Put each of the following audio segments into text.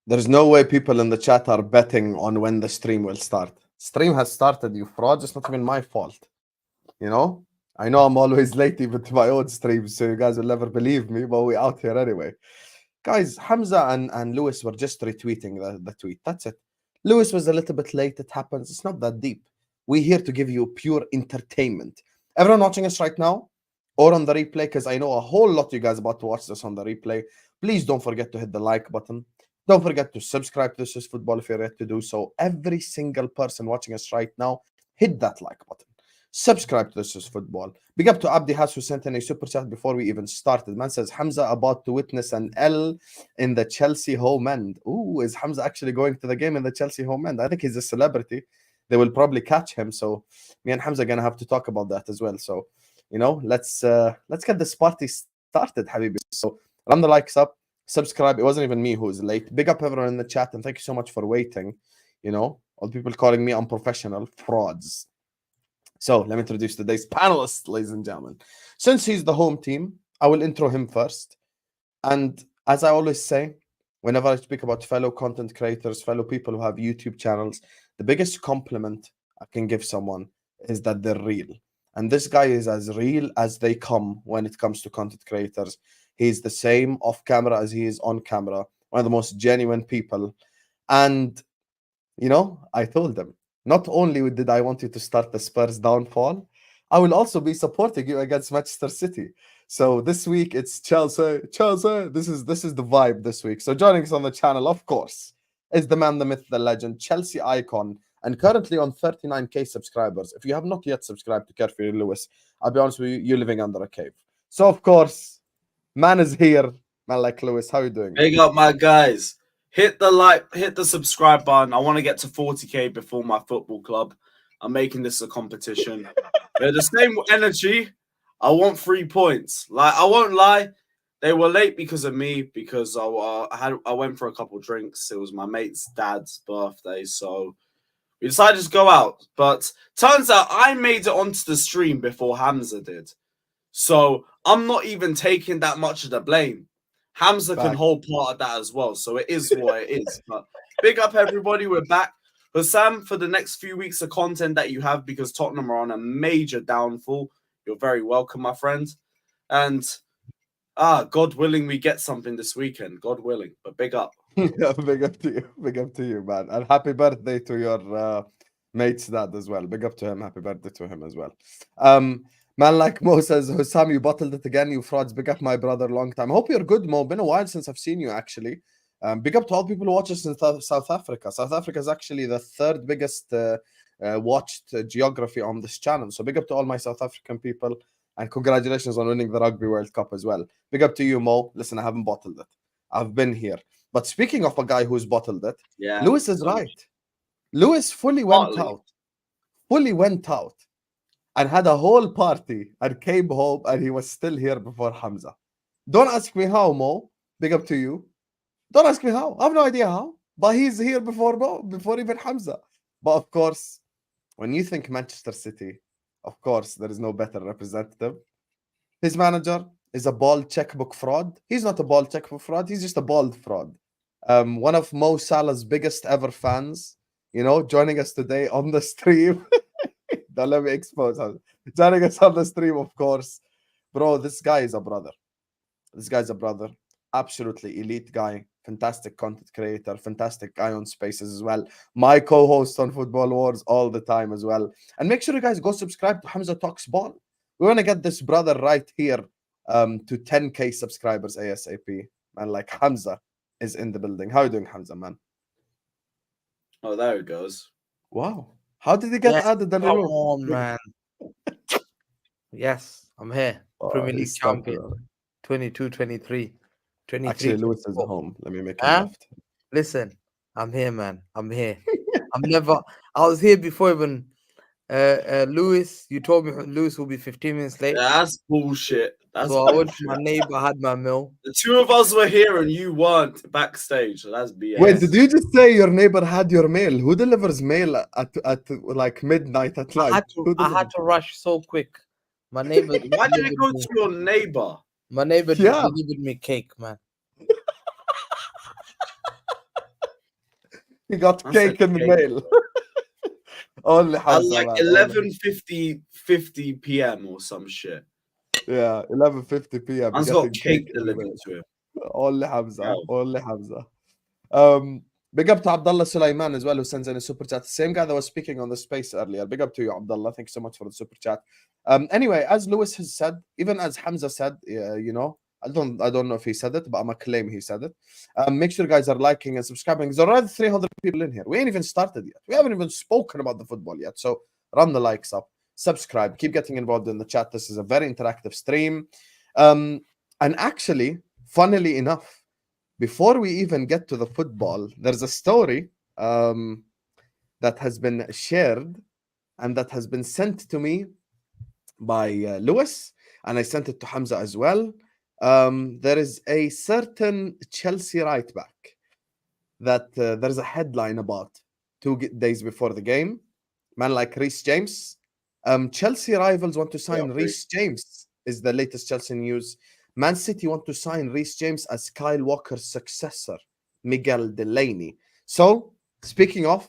There's no way people in the chat are betting on when the stream will start. Stream has started, you frauds. It's not even my fault. You know? I know I'm always late even to my own streams, so you guys will never believe me, but we're out here anyway. Guys, Hamza and Lewis were just retweeting the tweet. That's it. Lewis was a little bit late. It happens. It's not that deep. We're here to give you pure entertainment. Everyone watching us right now or on the replay, because I know a whole lot of you guys about to watch this on the replay, please don't forget to hit the like button. Don't forget to subscribe to This Is Football if you're yet to do so. Every single person watching us right now, hit that like button. Subscribe to This Is Football. Big up to Abdi Has, who sent in a super chat before we even started. Man says, Hamza about to witness an L in the Chelsea home end. Ooh, is Hamza actually going to the game in the Chelsea home end? I think he's a celebrity. They will probably catch him. So me and Hamza are gonna have to talk about that as well. So, you know, let's get this party started, Habibi. So run the likes up, subscribe. It wasn't even me who was late. Big up everyone in the chat, and thank you so much for waiting. You know, all the people calling me unprofessional frauds. So let me introduce today's panelist, ladies and gentlemen. Since he's the home team, I will intro him first. And as I always say, whenever I speak about fellow content creators, fellow people who have YouTube channels, the biggest compliment I can give someone is that they're real. And this guy is as real as they come when it comes to content creators. He's the same off camera as he is on camera, one of the most genuine people. And, you know, I told them, not only did I want you to start the Spurs downfall, I will also be supporting you against Manchester City. So this week it's Chelsea. This is the vibe this week. So joining us on the channel, of course, is the man, the myth, the legend, Chelsea icon, and currently on 39k subscribers. If you have not yet subscribed to Carefree Lewis, I'll be honest with you, you're living under a cave. So of course, man is here. Man like Lewis, how you doing? Big up, my guys. Hit the like, hit the subscribe button. I want to get to 40k before my football club. I'm making this a competition. They're the same energy. I want 3 points. Like, I won't lie, they were late because of me, because I went for a couple drinks. It was my mate's dad's birthday, so we decided to go out. But turns out I made it onto the stream before Hamza did. So I'm not even taking that much of the blame. Hamza can hold part of that as well. So it is what it is. But big up, everybody. We're back. But Sam, for the next few weeks of content that you have, because Tottenham are on a major downfall, you're very welcome, my friend. And God willing, we get something this weekend. God willing. But big up. Yeah, big up to you. Big up to you, man. And happy birthday to your mate's dad as well. Big up to him. Happy birthday to him as well. Man like Mo says, Hussam, you bottled it again, you frauds. Big up my brother, long time. I hope you're good, Mo. Been a while since I've seen you, actually. Big up to all people who watch us in South Africa. South Africa is actually the third biggest watched geography on this channel. So big up to all my South African people. And congratulations on winning the Rugby World Cup as well. Big up to you, Mo. Listen, I haven't bottled it. I've been here. But speaking of a guy who's bottled it, yeah, Lewis is right. Lewis fully went out. Fully went out. And had a whole party and came home, and he was still here before Hamza. Don't ask me how, Mo. Big up to you. Don't ask me how. I have no idea how. But he's here before Mo, before even Hamza. But of course, when you think Manchester City, of course, there is no better representative. His manager is a bald checkbook fraud. He's not a bald checkbook fraud. He's just a bald fraud. One of Mo Salah's biggest ever fans, you know, joining us today on the stream. Don't let me expose him. Joining us on the stream, of course. Bro, this guy is a brother. This guy's a brother. Absolutely elite guy. Fantastic content creator. Fantastic guy on Spaces as well. My co-host on Football Wars all the time as well. And make sure you guys go subscribe to Hamza Talks Ball. We want to get this brother right here to 10k subscribers ASAP. Man, like Hamza is in the building. How are you doing, Hamza, man? Oh, there it goes. Wow. How did he get added? Come on, man. Yes, I'm here. Premier League champion. 22, 23. 23. Actually, Lewis is home. Let me make him left. Listen, I'm here, man. I'm here. I was here before even Lewis. You told me Lewis will be 15 minutes late. That's bullshit. So I went to my neighbor, had my meal. The two of us were here and you weren't backstage. So that's BS. Wait, did you just say your neighbor had your mail? Who delivers mail at like midnight at night? I had to rush so quick. My neighbor. Why did you go to your neighbor? My neighbor delivered me cake, man. He got I said cake in the cake. mail. Only At Hamza, like man. Only. 11:50 p.m. or some shit. Yeah, 11:50 p.m. Man's got getting cake cake in the delivered mail. to him. Only Hamza. Yo. Only Hamza. Big up to Abdullah Sulaiman as well, who sends in a super chat. Same guy that was speaking on the space earlier. Big up to you, Abdullah. Thank you so much for the super chat. Anyway, as Lewis has said, even as Hamza said, you know, I don't know if he said it, but I'm gonna claim he said it. Make sure you guys are liking and subscribing. There's already 300 people in here. We ain't even started yet. We haven't even spoken about the football yet. So run the likes up, subscribe, keep getting involved in the chat. This is a very interactive stream. And actually, funnily enough, before we even get to the football, there's a story that has been shared and that has been sent to me by Lewis, and I sent it to Hamza as well. There is a certain Chelsea right back that there's a headline about 2 days before the game. Man like Reece James. Chelsea rivals want to sign Reece James, is the latest Chelsea news. Man City want to sign Reece James as Kyle Walker's successor, Miguel Delaney. So, speaking of,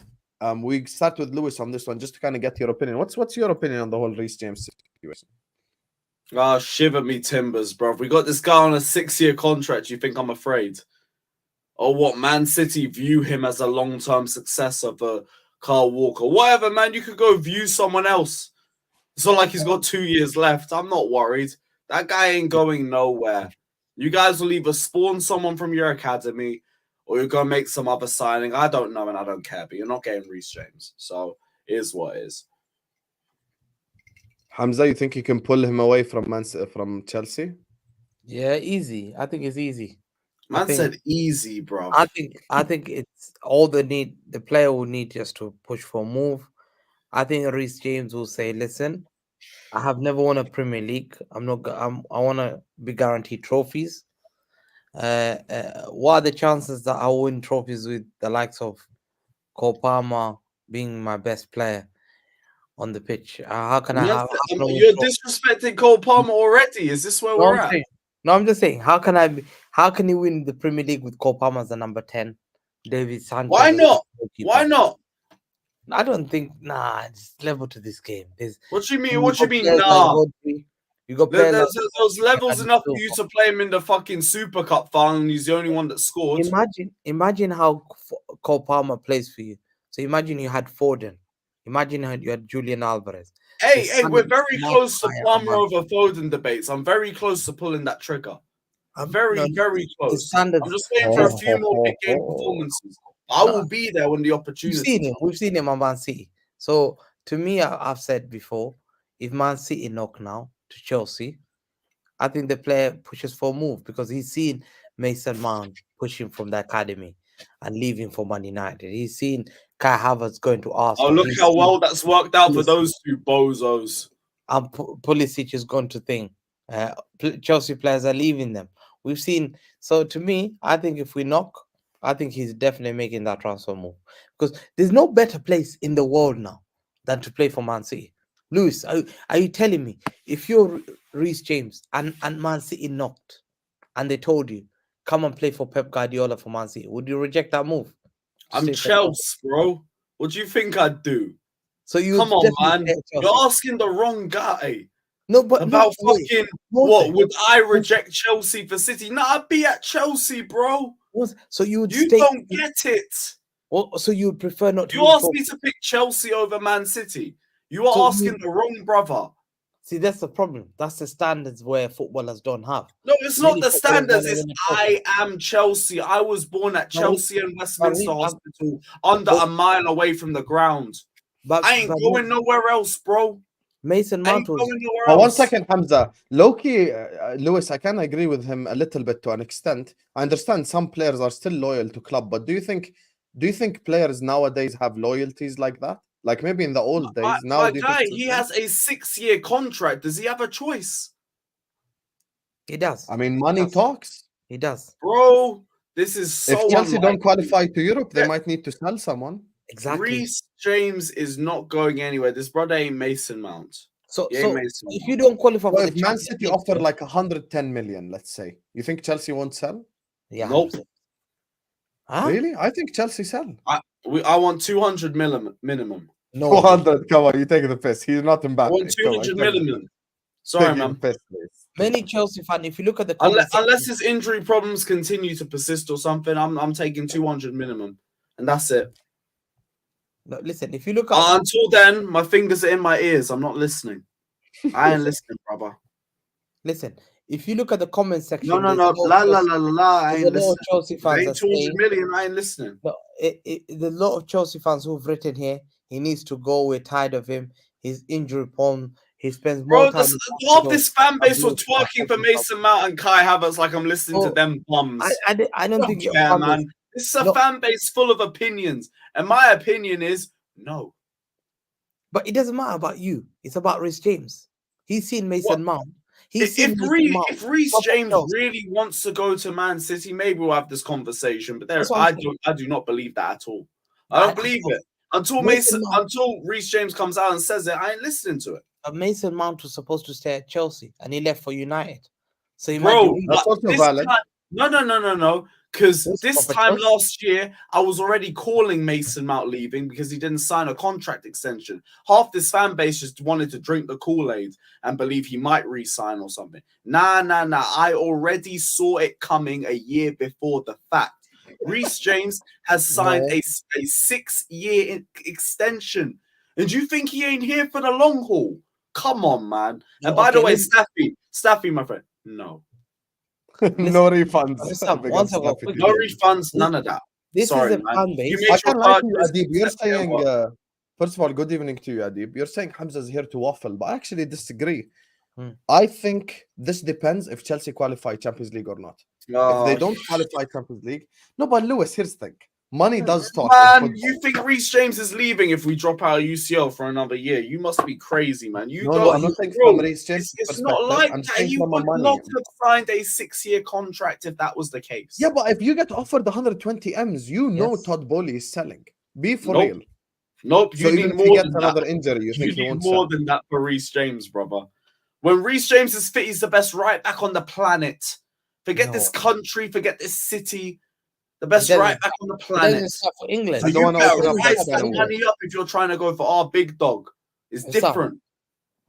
we start with Lewis on this one just to kind of get your opinion. What's your opinion on the whole Reece James situation? Ah, shiver me timbers, bro. We got this guy on a 6-year contract. You think I'm afraid? Or what? Man City view him as a long-term successor for Kyle Walker. Whatever, man. You could go view someone else. It's not like he's got 2 years left. I'm not worried. That guy ain't going nowhere. You guys will either spawn someone from your academy or you're going to make some other signing. I don't know and I don't care, but you're not getting Reece James. So it is what it is. Hamza, you think you can pull him away from Chelsea? Yeah, easy. I think it's easy. Man think- said easy, bro. I think it's all the player will need just to push for a move. I think Reece James will say, listen, I have never won a Premier League. I want to be guaranteed trophies. What are the chances that I win trophies with the likes of Cole Palmer being my best player on the pitch? How can I win You're trophies? disrespecting Cole Palmer already. Is this where we're at? I'm just saying, how can you win the Premier League with Cole Palmer as the number 10? David Sanchez. Why not? Why not? I don't think. Just level to this game. What do you mean? What do you mean? Nah. You got there's levels enough for you to play him in the fucking Super Cup final, and he's the only one that scored. Imagine how Cole Palmer plays for you. So imagine you had Foden. Imagine how you had Julian Alvarez. Hey, we're very close to Palmer over Foden debates. I'm very close to pulling that trigger. Very close. I'm just waiting for a few more big game performances. I will be there when the opportunity. We've seen him on Man City. So to me, I've said before, if Man City knock now to Chelsea, I think the player pushes for a move because he's seen Mason Mount pushing from the academy and leaving for Man United. He's seen Kai Havertz going to Arsenal. Oh, look how well that's worked out for those two bozos. And Pulisic has gone to thing. Chelsea players are leaving them. We've seen. So to me, I think if we knock, I think he's definitely making that transfer move because there's no better place in the world now than to play for Man City. Lewis, are you telling me if you're Reece James and Man City knocked and they told you come and play for Pep Guardiola for Man City, would you reject that move? I'm Chelsea, bro. What do you think I'd do? So you come on, man. You're asking the wrong guy. No, but what would I reject Chelsea for City? No, I'd be at Chelsea, bro. So you don't get it. Well, so you would prefer not to. You asked me to pick Chelsea over Man City. You are asking the wrong brother. See, that's the problem. That's the standards where footballers don't have. No, it's not the standards. It's I am Chelsea. I was born at Chelsea and Westminster Hospital, under a mile away from the ground. I ain't going nowhere else, bro. Mason Mount. 1 second, Hamza. Loki, Lewis, I can agree with him a little bit to an extent. I understand some players are still loyal to club, but do you think players nowadays have loyalties like that? Like maybe in the old days. Now, he has a 6-year contract. Does he have a choice? He does. I mean, money talks. He does, bro. This is so. If Chelsea don't qualify to Europe, they might need to sell someone. Exactly. Reece James is not going anywhere. This brother ain't Mason Mount. So if you don't qualify, if Man City offer like 110 million, let's say, you think Chelsea won't sell? Yeah, nope. Huh? Really? I think Chelsea sell. I want 200 minimum. No. way. 200. Come on, you take the piss. He's not I Mbappe. want Come on, 200 take the piss. minimum. Sorry, Taking the man. piss, please. Many Chelsea fans, if you look at the Unless, comments, unless his injury problems continue to persist or something, I'm taking 200 minimum, and that's it. no, listen, if you look at Until then, my fingers are in my ears. I'm not listening. I ain't listening, brother. listen, if you look at the comment section, No. there's a lot of La la Chelsea- la la la. I there's ain't a lot of listening. Chelsea If it fans ain't are 200 saying million, I ain't listening. no, there's a lot of Chelsea fans who've written here. He needs to go. We're tired of him. He's injury prone. He spends more Bro, time. in half hospital this fan base than were Blues twerking for fans. Mason Mount and Kai Havertz like I'm listening to Oh, them bums. I don't I think don't your care, fan man. base- This is a No. fan base full of opinions, and my opinion is no. But it doesn't matter about you. It's about Reece James. He's seen Mason Mount. He's seen If Mason Mount. Reece Top of James Chelsea. really wants to go to Man City, maybe we'll have this conversation. But That's what I'm I do not believe that at all. I I- don't believe it until Mason Mount- until Reece James comes out and says it. I ain't listening to it, But Mason Mount was supposed to stay at Chelsea, and he left for United. So he bro. might be That's but also this valid. time- no. Because That's this proper time choice. last year, I was already calling Mason Mount leaving because he didn't sign a contract extension. Half this fan base just wanted to drink the Kool-Aid and believe he might re-sign or something. Nah. I already saw it coming a year before the fact. Reece James has signed No. a 6-year extension. And do you think he ain't here for the long haul? Come on, man. And by the way, Staffy, my friend, no. No refunds. Listen, Big one up second, Staffy quick- No TJ. refunds, none of that. This Sorry, is a man. fan You base. made I your can't lie to you, purchase, Adib. You're accept it, saying, what? first of all, good evening to you, Adib. You're saying Hamza's here to waffle, but I actually disagree. Hmm. I think this depends if Chelsea qualify Champions League or not. If they don't qualify Champions League, no, but Lewis, here's the thing. Money does talk. in Man, football. you think Reece James is leaving if we drop our UCL for another year? You must be crazy, man. You No, don't. I'm not saying Bro, from Reece James' it's not perspective. like I'm that. saying You from a would money. not have signed a 6-year contract if that was the case. Yeah, but if you get offered 120 M's, you know Yes. Todd Bowley is selling. Be for Nope. real. Nope. So You even need if he more gets than that. another injury, you You think he need won't more sell? than that for Reece James, brother. When Reece James is fit, he's the best right back on the planet. Forget this No. country, forget this city. The best doesn't- right back on the He planet. doesn't start for England. So I don't you wanna better open up that rise can that of worms. money up if you're trying to go for our big dog. It's What's up? different.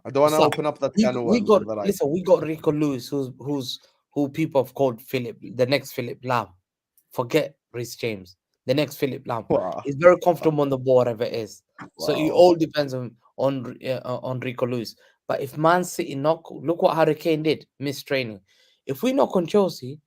I don't want to So, open up that We, can of we worms got on the right. listen. We got Rico Lewis, who people have called Philip, the next Philip Lam. Forget Reece James, the next Philip Lam. Wow. He's very comfortable on the ball, whatever it is. So it Wow. all depends on Rico Lewis. But if Man City knock, look what Harry Kane did, missed training. If we knock on Chelsea,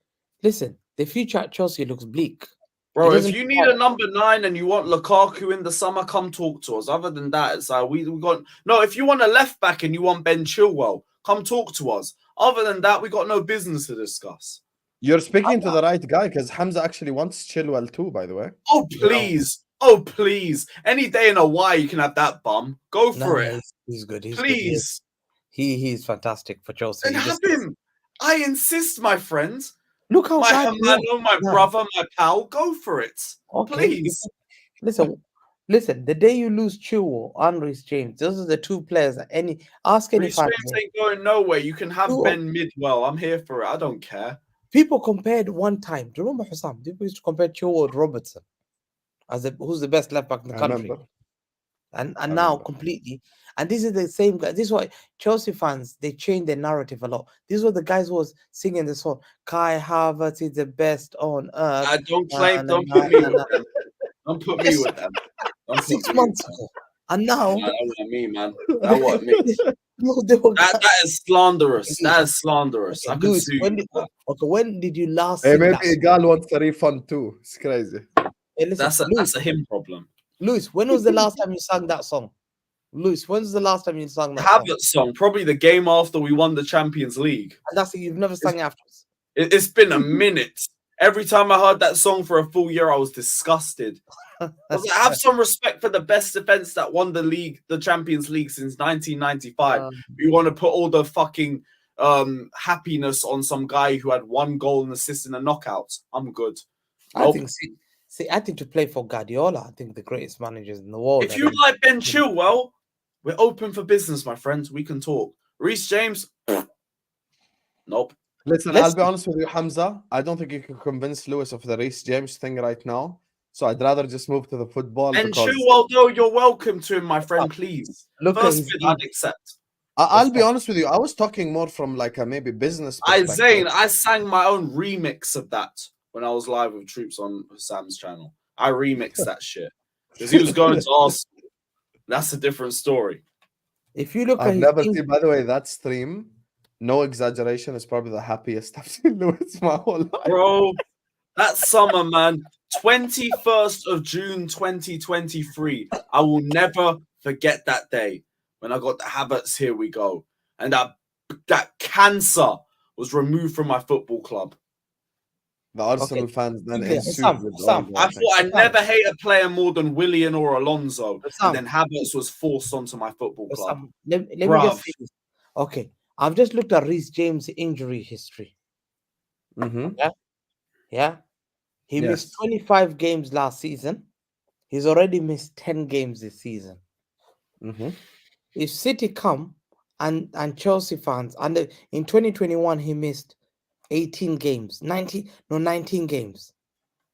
listen, the future at Chelsea looks bleak. Bro, if doesn't you need a number 9 and you want Lukaku in the summer, come talk to us. Other than that, it's like we got no. If you want a left back and you want Ben Chilwell, come talk to us. Other than that, we got no business to discuss. You're speaking to the right guy because Hamza actually wants Chilwell too, by the way. Oh please, oh please! Any day in a while, you can have that bum. Go for it, He's good. He's please. good. He's fantastic for Chelsea. And He have just- him. I insist, my friends. Look how My bad he was. hermano, my Yeah. brother, my pal. Go for it, Okay. please. Listen. The day you lose Chilwell and Reece James, those are the two players that any fan. Reece James ain't going nowhere. You can have No. Ben Midwell. I'm here for it. I don't care. People compared one time. Do you remember Hussam? People used to compare Chilwell with Robertson who's the best left back in the I country. remember. And I now remember. completely. And this is the same guy. This is why Chelsea fans, they change their narrative a lot. This is what the guys was singing the song. Kai Havertz is the best on earth. Don't claim. Don't put me with them. Don't put me Yes. with them. Don't put 6 me months with them. ago. And now Nah, that wasn't me, man. That wasn't me. no, they were That is slanderous. That is slanderous. Okay, I can Lewis, sue you. when did you last Hey, sing maybe that song? Gal wants a refund too. It's crazy. Hey, listen, That's a him problem. Lewis, when was the last time you sang that song? Lewis, when's the last time you sang that song? Havertz song, probably the game after we won the Champions League. And that's it, you've never sang it afterwards. It's been a minute. Every time I heard that song for a full year, I was disgusted. I was like, have some respect for the best defense that won the league, the Champions League since 1995. You want to put all the fucking happiness on some guy who had 1 goal and assist in the knockouts. I'm good. I think I think to play for Guardiola, I think the greatest managers in the world. If you like Ben Chilwell, we're open for business, my friends. We can talk. Reece James, nope. Listen, Let's I'll be honest with you, Hamza. I don't think you can convince Lewis of the Reece James thing right now. So I'd rather just move to the football And because Chilwell, though, you're welcome to him, my friend, please. look at First his bid, age. I'd accept. I'll be honest with you. I was talking more from like a maybe business perspective. Zane, I sang my own remix of that when I was live with Troops on Sam's channel. I remixed that shit because he was going to Arsenal. That's a different story. If you look at I've his never injury, seen, by the way, that stream, no exaggeration, is probably the happiest I've seen Lewis my whole life. Bro, that summer, man, 21st of June 2023. I will never forget that day when I got the habits. Here we go. And that cancer was removed from my football club. The Arsenal Okay. fans then Okay, ensued Sam, with Sam, all I the thought I'd never hate a player more than Willian or Alonso. Sam. And then Havertz was forced onto my football club. Sam, let me Bruv. just say this. Okay, I've just looked at Reece James' injury history. Mhm. Yeah, he missed Yes. 25 games last season. He's already missed 10 games this season. Mhm. If City come and Chelsea fans, and in 2021 he missed 18 games, 19 games,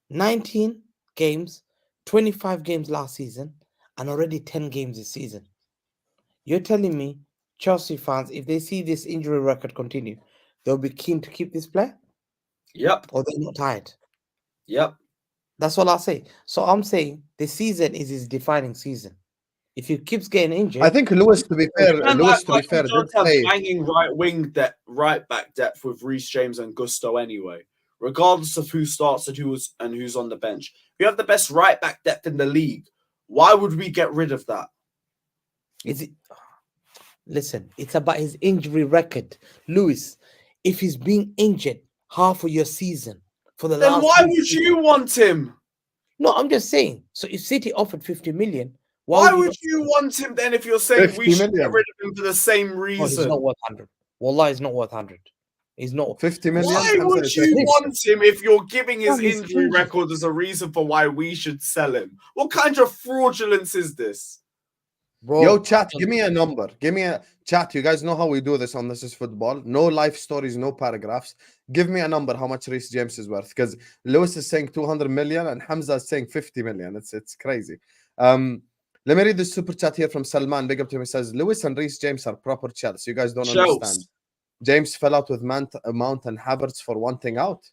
19 games, 25 games last season, and already 10 games this season. You're telling me Chelsea fans, if they see this injury record continue, they'll be keen to keep this player, Yep. or they're not tired? Yep. That's all I'll say. So I'm saying the season is his defining season. If he keeps getting injured, I think Lewis, to be fair, And Lewis, to be like fair, we don't did have say banging right back depth with Reece James and Gusto anyway. Regardless of who starts and who's on the bench, we have the best right back depth in the league. Why would we get rid of that? is it? Listen, it's about his injury record, Lewis. If he's being injured half of your season for the Then last, why would you want him? No, I'm just saying. So if City offered 50 million, Why would you want him then if you're saying 50 we should get million. rid of him for the same Oh, he's reason? not worth 100. Wallah, he's not worth 100. He's not. 50 million. Why Hamza, would it's you like- want him if you're giving his Fam, he's injury injured. record as a reason for why we should sell him? What kind of fraudulence is this? Bro, Yo, chat, give me a number. Give me a chat. You guys know how we do this on This Is Football. No life stories, no paragraphs. Give me a number how much Reece James is worth. Because Lewis is saying 200 million and Hamza is saying 50 million. It's crazy. Let me read this super chat here from Salman. Big up to him. He says, Lewis and Reece James are proper Chelsea. You guys don't understand. James fell out with Mount and Havertz for wanting out.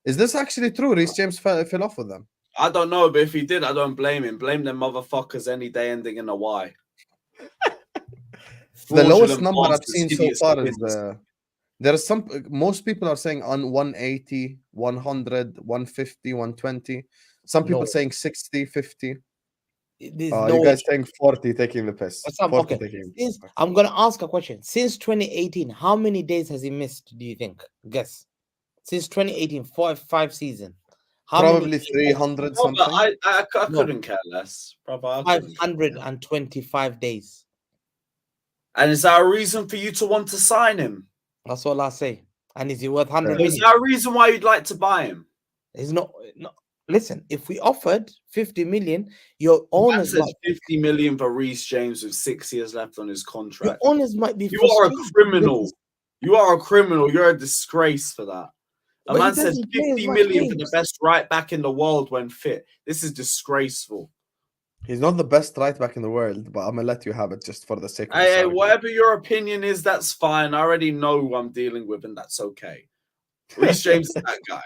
Is this actually true? Reece James fell off with them. I don't know, but if he did, I don't blame him. Blame them motherfuckers any day ending in a Y. The lowest Fraudulent number I've bastards, seen so idiots, far is twins. there are some, most people are saying on 180, 100, 150, 120. Some people No. saying 60, 50. there's You no. guys saying 40 taking the piss. Sam, 40 okay. taking the Since, piss. I'm gonna ask a question. Since 2018, how many days has he missed? Do you think? Guess. Since 2018, 5 season. How Probably many? 300 No, but something. I No. couldn't care less. Brother, I couldn't care. 525 days. And is that a reason for you to want to sign him? That's all I say. And is he worth 100 So is million? that a reason why you'd like to buy him? It's not. No. Listen, if we offered 50 million, your Man owners says might, 50 million for Reece James with 6 years left on his your contract. owners might be. You are a frustrated criminal. because- You are a criminal. You're a disgrace for that. A But he man said doesn't play as 50 much million for the games. best right back in the world when fit. This is disgraceful. He's not the best right back in the world, but I'm going to let you have it just for the sake of this Hey, argument. whatever your opinion is, that's fine. I already know who I'm dealing with, and that's okay. Reece James is that guy.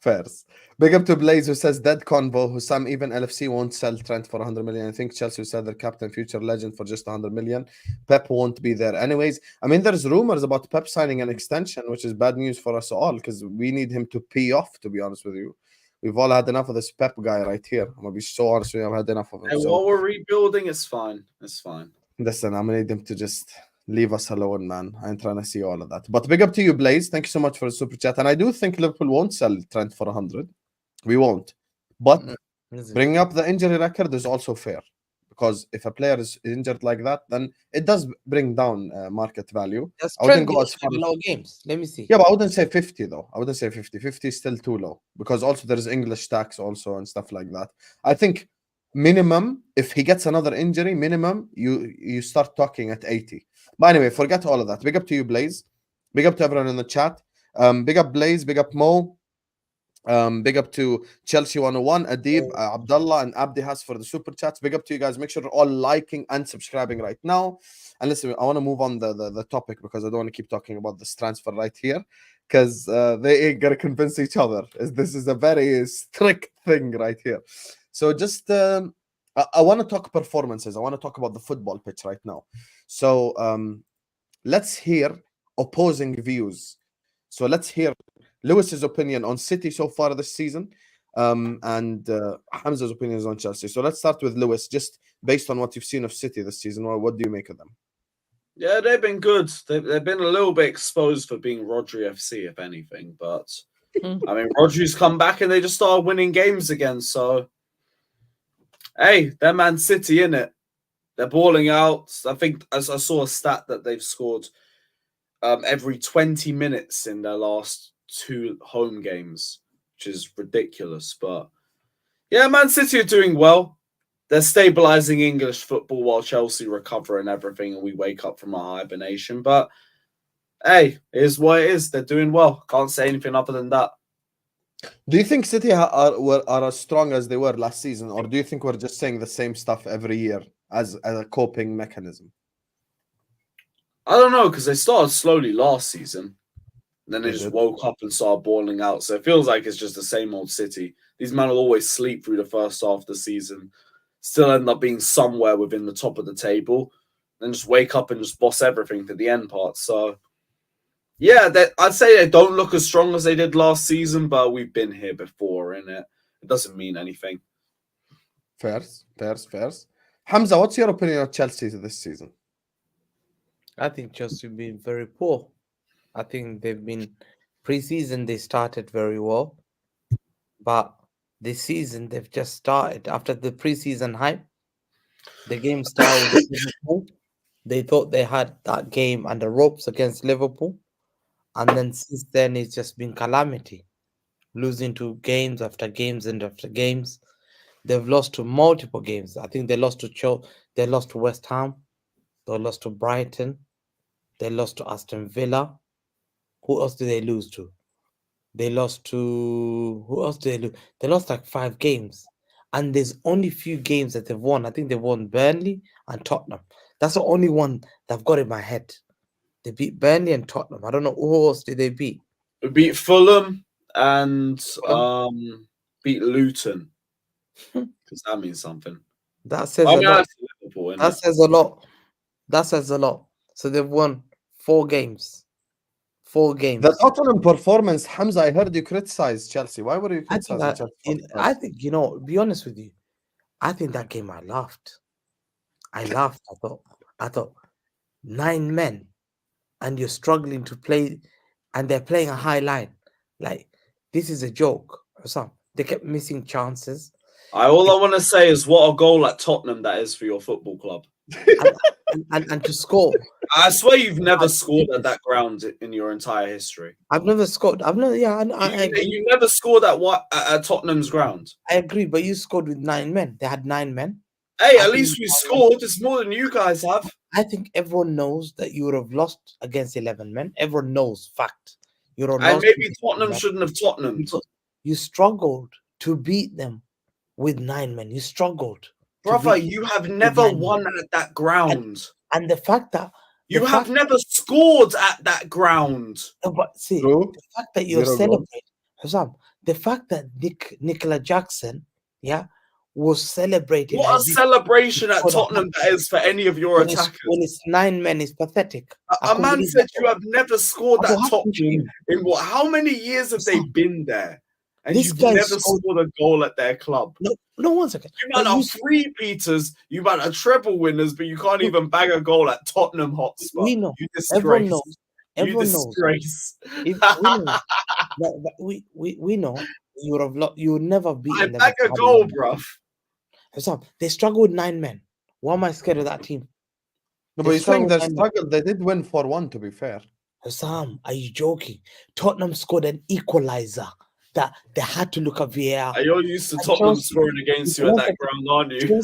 Fairs. Big up to Blaze who says dead convo, who some even LFC won't sell Trent for 100 million. I think Chelsea will sell their captain, future legend for just 100 million. Pep won't be there. Anyways, I mean, there's rumors about Pep signing an extension, which is bad news for us all because we need him to pee off, to be honest with you. We've all had enough of this Pep guy right here. I'm going to be so honest with you. I've had enough of him. And So, while we're rebuilding, it's fine. It's fine. listen, I'm going to need him to just leave us alone, man. I ain't trying to see all of that. But big up to you, Blaze. Thank you so much for the super chat. And I do think Liverpool won't sell Trent for 100. We won't. But bringing up the injury record is also fair. Because if a player is injured like that, then it does bring down market value. Does I wouldn't Trent go as far as... low games? Let me see. Yeah, but I wouldn't say 50 though. I wouldn't say 50. 50 is still too low. Because also there's English tax also and stuff like that. I think minimum, if he gets another injury, minimum, you start talking at 80. But anyway, forget all of that. Big up to you, Blaze. Big up to everyone in the chat. Big up Blaze, big up Mo. Big up to Chelsea 101, Adib, Abdullah, and Abdi Has for the super chats. Big up to you guys. Make sure you're all liking and subscribing right now. And listen, I want to move on the topic because I don't want to keep talking about this transfer right here because they ain't gonna convince each other. This is a very strict thing right here. So just I want to talk performances. I want to talk about the football pitch right now. So let's hear opposing views. So let's hear Lewis's opinion on City so far this season, and Hamza's opinions on Chelsea. So let's start with Lewis, just based on what you've seen of City this season. What do you make of them? Yeah, they've been good. They've been a little bit exposed for being Rodri FC, if anything. But I mean, Rodri's come back and they just started winning games again. So, hey, they're Man City, innit? They're balling out. I think as I saw a stat that they've scored every 20 minutes in their last 2 home games, which is ridiculous. But yeah, Man City are doing well. They're stabilizing English football while Chelsea recover and everything, and we wake up from our hibernation. But hey, it is what it is. They're doing well. Can't say anything other than that. Do you think City are as strong as they were last season, or do you think we're just saying the same stuff every year as a coping mechanism? I don't know, because they started slowly last season. Then they They just did. woke up and started balling out. So it feels like it's just the same old City. These men will always sleep through the first half of the season, still end up being somewhere within the top of the table, then just wake up and just boss everything to the end part. So, yeah, I'd say they don't look as strong as they did last season, but we've been here before, innit? It doesn't mean anything. Fairs. Hamza, what's your opinion of Chelsea this season? I think Chelsea have been very poor. I think they've been pre-season. They started very well, but this season they've just started after the pre-season hype. The game started with Liverpool. They thought they had that game under ropes against Liverpool, and then since then it's just been calamity, losing to games after games and after games. They've lost to multiple games. I think they lost to they lost to West Ham, they lost to Brighton, they lost to Aston Villa. Who else did they lose to? They lost to who else did they lose? They lost like 5 games, and there's only few games that they've won. I think they won Burnley and Tottenham. That's the only one that I've got in my head. They beat Burnley and Tottenham. I don't know who else did they beat. We beat Fulham and beat Luton, because that means something. That says a lot. that's Liverpool, That says a lot. That says a lot. So they've won 4 games. 4 games. The Tottenham performance, Hamza, I heard you criticize Chelsea. Why were you criticizing Chelsea? I think, be honest with you, I think that game I laughed. I thought 9 men and you're struggling to play and they're playing a high line. Like, this is a joke or something. They kept missing chances. All I want to say is what a goal at Tottenham that is for your football club. and to score. I swear you've never scored at that ground in your entire history. I've never scored. You never scored at Tottenham's ground. I agree, but you scored with 9 men. They had 9 men. Hey, at least we scored. It's more than you guys have. I think everyone knows that you would have lost against 11 men. Everyone knows fact. You would have And lost maybe Tottenham shouldn't have Tottenhamed. You struggled to beat them with 9 men. You struggled. Brother, you have never won at that ground. And the fact that you have never scored at that ground. But see, True. the fact that you're celebrating, Hussam, the fact that Nicola Jackson, was celebrating. What a celebration at Tottenham that is for any of your attackers. When it's 9 men, is pathetic. A man said you have never scored at Tottenham in what? How many years have they been there? And you've never scored a goal at their club. No, 1 second. You might have 3 Peters, you might have treble winners, but you can't even bag a goal at Tottenham Hotspur. We know. You disgrace. Everyone knows. Everyone disgrace. We know you would never beat. I bag a goal, bruv. They struggle with 9 men. Why am I scared of that team? No, but you're saying they struggled. They did win 4-1, to be fair. Hussam, are you joking? Tottenham scored an equalizer that they had to look at VAR. You're used to Tottenham scoring against you at that ground, aren't you?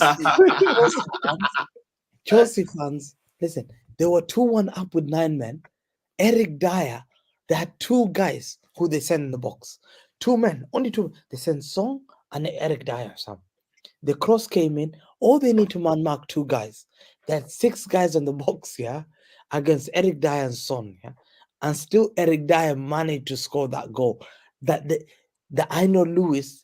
Chelsea fans, listen, they were 2-1 up with 9 men, Eric Dyer, they had two guys who they sent in the box. Two men, only two. They sent Song and Eric Dyer. Some. The cross came in. All they need to man mark two guys. They had 6 guys on the box, yeah, against Eric Dyer and Son, yeah. And still Eric Dyer managed to score that goal. I know Lewis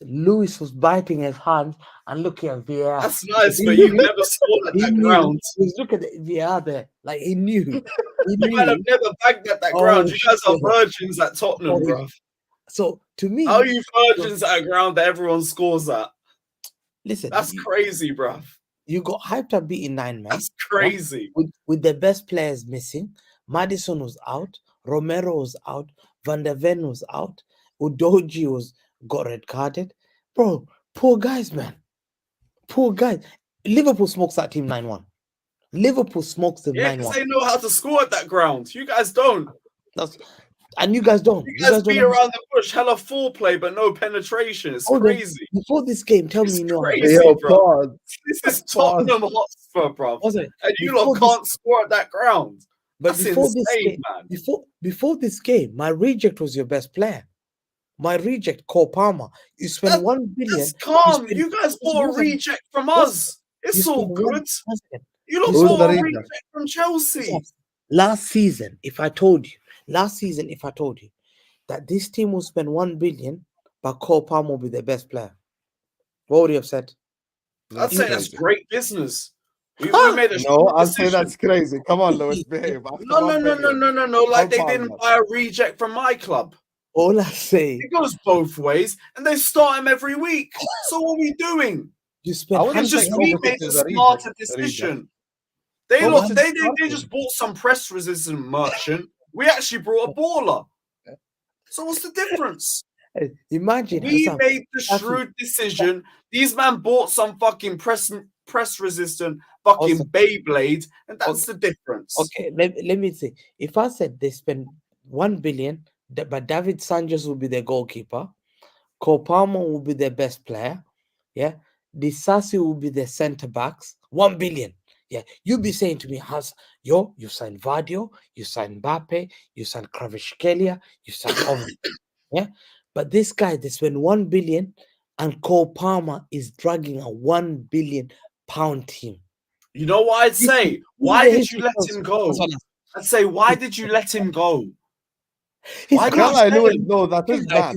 was biting his hands and looking at VAR. That's nice, but you never scored at He that knew. ground. He was looking at the VAR there. Like he knew. He You knew. might have never bagged at that Oh, ground. You guys are shit. virgins at Tottenham, Oh, bro. So to me, How are you virgins at a ground that everyone scores at? listen, That's crazy, bro. you got hyped up beating 9 men. That's crazy. With the best players missing. Madison was out, Romero was out, Van der Ven was out, Udoji got red carded. Bro, poor guys, man. Poor guys. Liverpool smokes that team 9-1. Liverpool smokes them Yeah, 9-1. because they know how to score at that ground. You guys don't. And you guys don't. You guys be around the bush, hella foreplay, but no penetration. It's crazy. Before this game, tell me you know crazy, Yo, bro. pause. This is Tottenham Hotspur, bro. how. And you lot can't score at that ground. But That's before insane, this game, man. before this game, my reject was your best player. My reject, Cole Palmer. You spent 1 billion. That's calm. You guys bought a reject from us. It's all good. You lot Who's the bought a reject? reject from Chelsea. Last season, if I told you that this team will spend 1 billion, but Cole Palmer will be the best player, what would you have said? I'd say that's great business. We made a No, I'll decision. say that's crazy. Come on, Lewis, behave. No. Like they didn't buy a reject from my club. All I say, It goes both ways, and they start him every week. So what are we doing? you spend. It's just we made a smarter decision. They just bought some press resistant merchant. We actually brought a baller. So what's the difference? Imagine We made the shrewd decision. These man bought some fucking press resistant fucking Beyblade, and that's the difference. Okay, let me see. If I said they spend 1 billion, but David Sanchez will be their goalkeeper, Cole Palmer will be their best player, yeah. Disasi will be their centre backs. 1 billion. Yeah, you'll be saying to me, you signed Vadio, you signed Mbappe, you signed Kvaratskhelia, you signed Owen. Yeah, but this guy, they spend 1 billion, and Cole Palmer is dragging a 1 billion pound team. You know what I'd say? Why did you let him go? I'd say, why did you let him go? Why that is bad.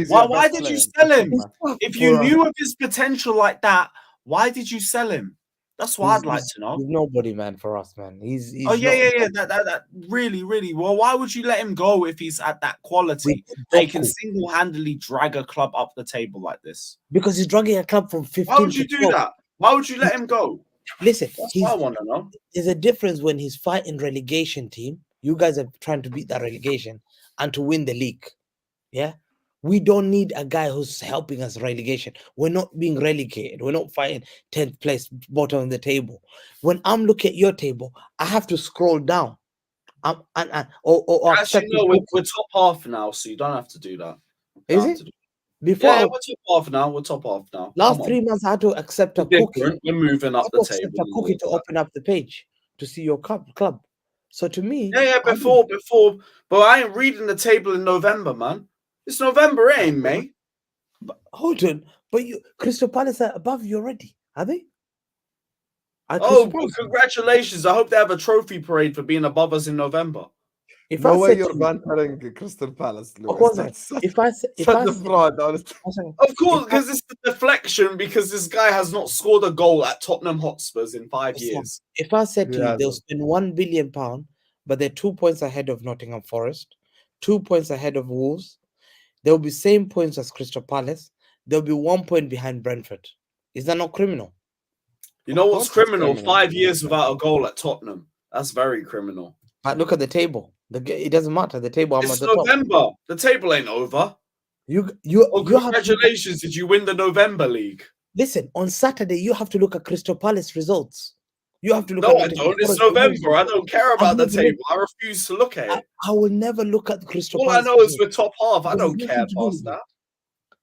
Why did you sell him? If you knew of his potential like that, why did you sell him? That's what I'd like to know. He's nobody, man, for us, man. He's That really. Well, why would you let him go if he's at that quality? They can single-handedly drag a club up the table like this. Because he's dragging a club from 15. Why would you do that? Why would you let him go? Listen, that's what I want to know. There's a difference when he's fighting relegation team. You guys are trying to beat that relegation and to win the league. Yeah. We don't need a guy who's helping us relegation. We're not being relegated. We're not fighting 10th place, bottom of the table. When I'm looking at your table, I have to scroll down. Actually, no, we're top half now, so you don't have to do that. Is it? Before we're top half now. We're top half now. Last 3 months, I had to accept a cookie. We're moving up the table. A cookie to open up the page to see your club. So to me, before, but I ain't reading the table in November, man. It's November, it ain't May. But hold on, but Crystal Palace are above you already, are they? Congratulations! I hope they have a trophy parade for being above us in November. No way you're bantering Crystal Palace, Lewis. If I said fraud, honestly. Of course, because it's the deflection. Because this guy has not scored a goal at Tottenham Hotspurs in 5 years. If I said to you, they'll spend £1 billion, but they're 2 points ahead of Nottingham Forest, 2 points ahead of Wolves. They'll be same points as Crystal Palace. They'll be 1 point behind Brentford. Is that not criminal? You know what's criminal? 5 years without a goal at Tottenham. That's very criminal. But look at the table. It doesn't matter. The table. It's November. The table ain't over. Congratulations! Did you win the November league? Listen, on Saturday you have to look at Crystal Palace results. You have to look. No, I don't. It's November. I don't care about the table. I refuse to look at it. I will never look at Crystal Palace. All I know is we're top half. I don't care past that.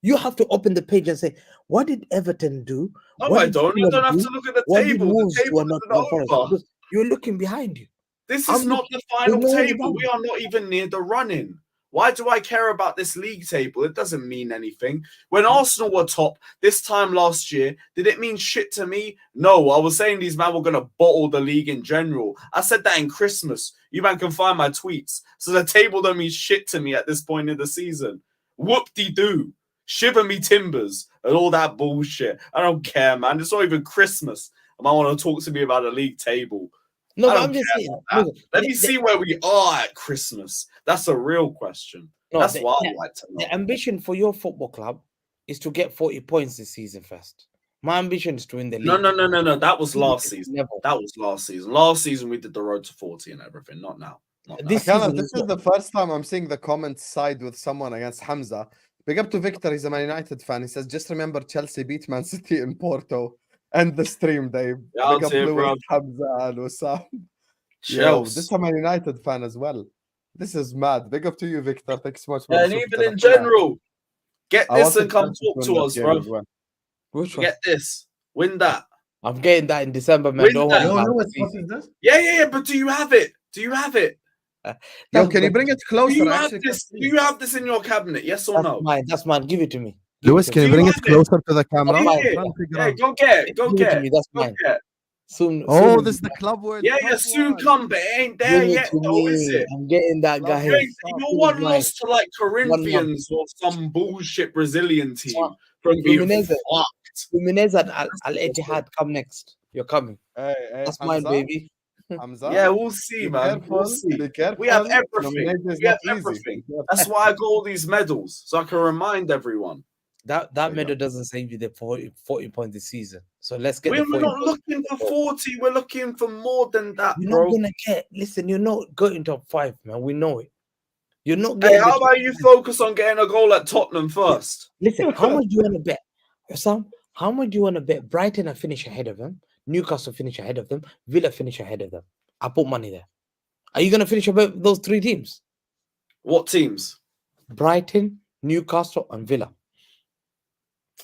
You have to open the page and say, what did Everton do? No, I don't. You don't have to look at the table. The table isn't over. You're looking behind you. This is not the final table. We are not even near the running. Why do I care about this league table? It doesn't mean anything. When Arsenal were top this time last year, did it mean shit to me? No, I was saying these men were going to bottle the league in general. I said that in Christmas. You man can find my tweets. So the table don't mean shit to me at this point in the season. Whoop-de-doo. Shiver me timbers and all that bullshit. I don't care, man. It's not even Christmas. I might want to talk to me about a league table. No, I but don't I'm just care saying. about that. Let me see where we are at Christmas. That's a real question. That's what I'd like to know. The ambition for your football club is to get 40 points this season first. My ambition is to win the league. No. That was last season. That was last season. Last season we did the road to 40 and everything. Not now. This is the first time I'm seeing the comments side with someone against Hamza. Big up to Victor. He's a Man United fan. He says, just remember Chelsea beat Man City in Porto. End the stream, Dave. Big up Lewis, Hamza, and Osam. Yo, this is a Man United fan as well. This is mad. Big up to you, Victor. Thanks so much for and even in general, get this and come talk to us, bro. Well. Which one? Get this. Win that. I'm getting that in December, man. Win Don't that. worry. What is this? Yeah, but do you have it? Do you have it? Yo, can you bring it closer? Do you have this in your cabinet? Yes or no? That's mine. Give it to me. Lewis, can you bring it closer to the camera? Yeah, go get it. Go get it. That's mine. Soon, this is the club word. Yeah, soon come, but it ain't there yet, though, is it? I'm getting that guy. You're one lost to like Corinthians or some bullshit Brazilian team from being fucked. Fluminense and Al Ittihad come next. You're coming. Hey, that's mine, baby. Hamza? Yeah, we'll see, man. We'll see. We have everything. We have everything. That's why I got all these medals, so I can remind everyone. That medal doesn't save you the 40 points this season. So let's get. We're not looking for 40. We're looking for more than that, you're bro. Not gonna get. Listen, you're not going top 5, man. We know it. You're not. Hey, how about you focus on getting a goal at Tottenham first? Listen, how much do you want to bet, Sam? How much do you want to bet? Brighton are finish ahead of them. Newcastle finish ahead of them. Villa finish ahead of them. I put money there. Are you gonna finish above those 3 teams? What teams? Brighton, Newcastle, and Villa.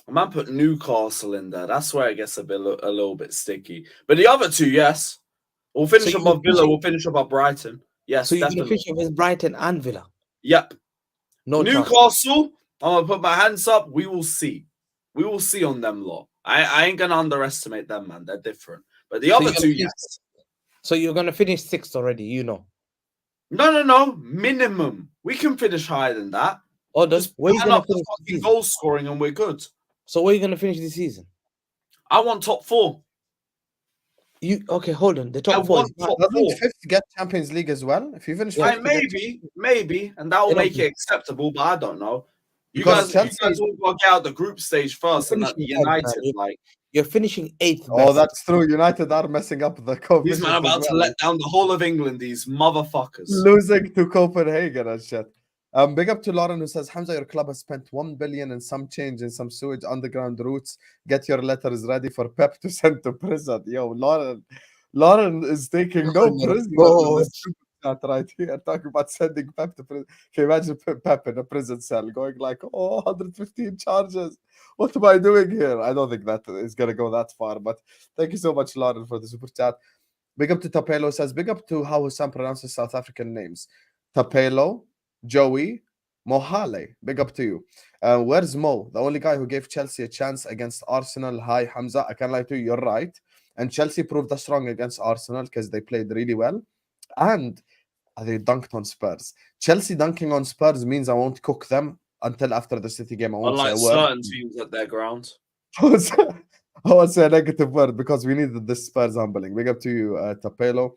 I might put Newcastle in there. That's where it gets a little bit sticky. But the other 2, yes. We'll finish above Villa. We'll finish above Brighton. Yes, so you're going to finish with Brighton and Villa? Yep. No Newcastle, I'm going to put my hands up. We will see. We will see on them lot. I ain't going to underestimate them, man. They're different. But the other 2, yes. So you're going to finish 6th already, you know? No. Minimum. We can finish higher than that. Oh, just where you going to finish goal scoring and we're good. So where are you going to finish this season? I want top 4. Okay? Hold on. The top 4. Doesn't 5th get Champions League as well? If you finish 5th, maybe, and that will make it acceptable. But I don't know. You guys all got to get out the group stage first, and United you're finishing 8th. Oh, that's true. United are messing up the COVID. These men are about to let down the whole of England. These motherfuckers losing to Copenhagen and shit. Big up to Lauren who says, Hamza, your club has spent 1 billion and some change in some sewage underground routes. Get your letters ready for Pep to send to prison. Yo, Lauren is taking no prison. Right here, talking about sending Pep to prison. Can you imagine Pep in a prison cell going like, 115 charges. What am I doing here? I don't think that is going to go that far. But thank you so much, Lauren, for the super chat. Big up to Tapelo says, big up to how Sam pronounces South African names. Tapelo, Joey, Mohale, big up to you. Where's Mo? The only guy who gave Chelsea a chance against Arsenal. Hi, Hamza. I can't lie to you. You're right. And Chelsea proved us wrong against Arsenal because they played really well. And they dunked on Spurs. Chelsea dunking on Spurs means I won't cook them until after the City game. I won't Unlike say a word. Certain teams at their ground. I won't say a negative word because we needed this Spurs humbling. Big up to you, Tapelo.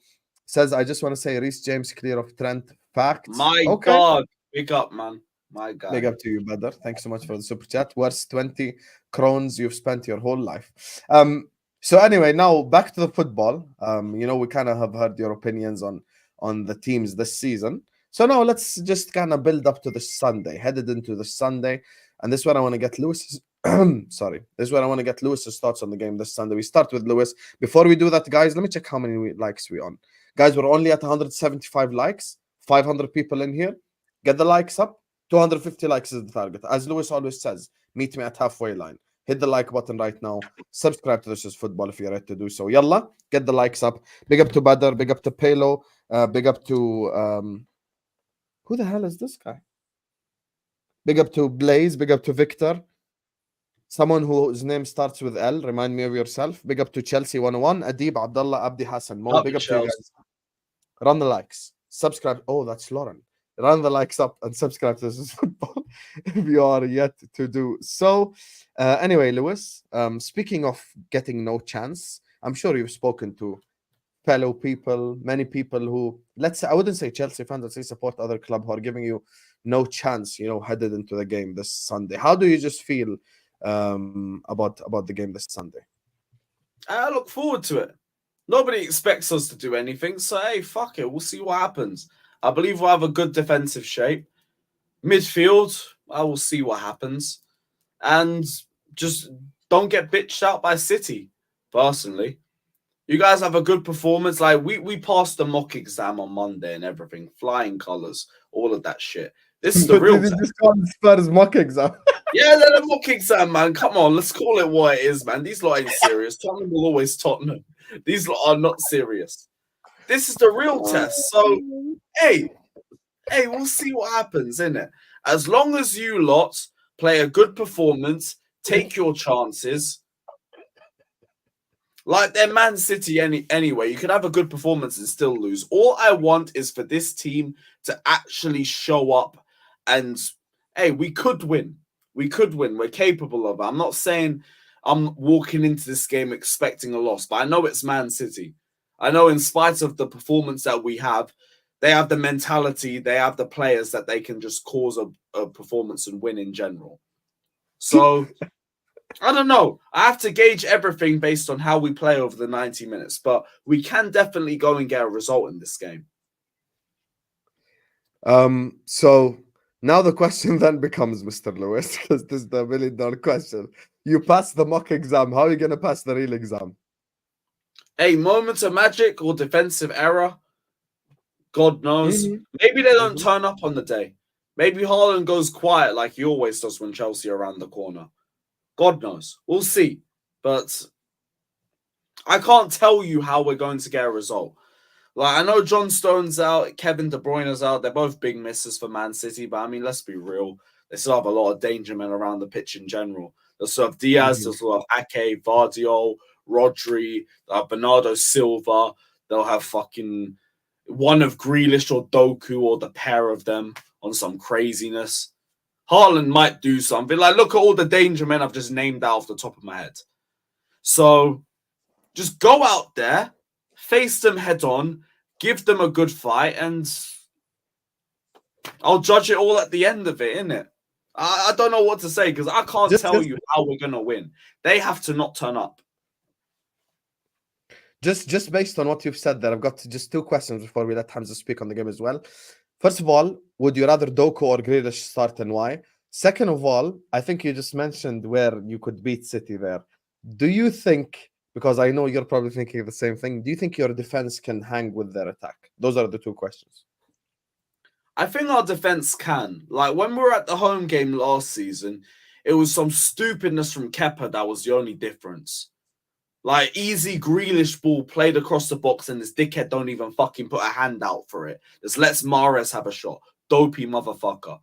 Says, I just want to say Reece James clear of Trent. Facts. My God. Big up, man. My God. Big up to you, brother. Thanks so much for the super chat. Worst 20 crowns you've spent your whole life. So anyway, now back to the football. We kind of have heard your opinions on the teams this season. So now let's just kind of build up to the Sunday, headed into the Sunday. And this is where I want to get Lewis's This is where I want to get Lewis's thoughts on the game this Sunday. We start with Lewis. Before we do that, guys, let me check how many likes we're on. Guys, we're only at 175 likes. 500 people in here. Get the likes up. 250 likes is the target. As Lewis always says, meet me at halfway line. Hit the like button right now. Subscribe to This Is Football if you're ready to do so. Yalla, get the likes up. Big up to Badr. Big up to Pelo. Big up to who the hell is this guy? Big up to Blaze. Big up to Victor. Someone whose name starts with L. Remind me of yourself. Big up to Chelsea 101. Adib, Abdullah, Abdi Hassan. Mo, Up big the up to you Chelsea. guys. Run the likes. Subscribe. Oh, that's Lauren. Run the likes up and subscribe to This Is Football if you are yet to do so. Anyway, Lewis, speaking of getting no chance, I'm sure you've spoken to fellow people, many people who, let's say, I wouldn't say Chelsea fans, let's say support other club who are giving you no chance, headed into the game this Sunday. How do you just feel about the game this Sunday? I look forward to it. Nobody expects us to do anything, so hey, fuck it. We'll see what happens. I believe we'll have a good defensive shape. Midfield, I will see what happens. And just don't get bitched out by City, personally. You guys have a good performance. Like, we passed the mock exam on Monday and everything. Flying colours, all of that shit. This is the real Did you test. just call the Spurs mock exam? Yeah, they're the mock exam, man. Come on, let's call it what it is, man. These lot ain't serious. Tottenham will always Tottenham. These lot are not serious. This is the real test. So, hey, we'll see what happens, innit? As long as you lot play a good performance, take your chances. Like they're Man City anyway. You could have a good performance and still lose. All I want is for this team to actually show up and, hey, we could win. We could win. We're capable of it. I'm not saying I'm walking into this game expecting a loss, but I know it's Man City. I know in spite of the performance that we have, they have the mentality, they have the players that they can just cause a performance and win in general. So, I don't know. I have to gauge everything based on how we play over the 90 minutes, but we can definitely go and get a result in this game. So now the question then becomes, Mr. Lewis, because this is the $1 million question. You pass the mock exam. How are you going to pass the real exam? Hey, moments of magic or defensive error, God knows. Maybe they don't turn up on the day. Maybe Haaland goes quiet like he always does when Chelsea are around the corner. God knows. We'll see. But I can't tell you how we're going to get a result. Like, I know John Stone's out, Kevin De Bruyne's out. They're both big misses for Man City, but I mean, let's be real. They still have a lot of danger men around the pitch in general. They'll still have Diaz, they'll still have Ake, Vardiol, Rodri, they'll have Bernardo Silva, they'll have fucking one of Grealish or Doku or the pair of them on some craziness. Haaland might do something. Like, look at all the danger men I've just named out off the top of my head. So, just go out there, face them head on, give them a good fight, and I'll judge it all at the end of it, innit? I don't know what to say because I can't tell you how we're going to win. They have to not turn up. Just based on what you've said there, I've got just two questions before we let Hamza speak on the game as well. First of all, would you rather Doku or Grealish start and why? Second of all, I think you just mentioned where you could beat City there. Do you think, because I know you're probably thinking the same thing, do you think your defense can hang with their attack? Those are the two questions. I think our defense can. Like, when we were at the home game last season, it was some stupidness from Kepa that was the only difference. Like, easy Grealish ball played across the box and this dickhead don't even fucking put a hand out for it. Just lets Mahrez have a shot. Dopey motherfucker.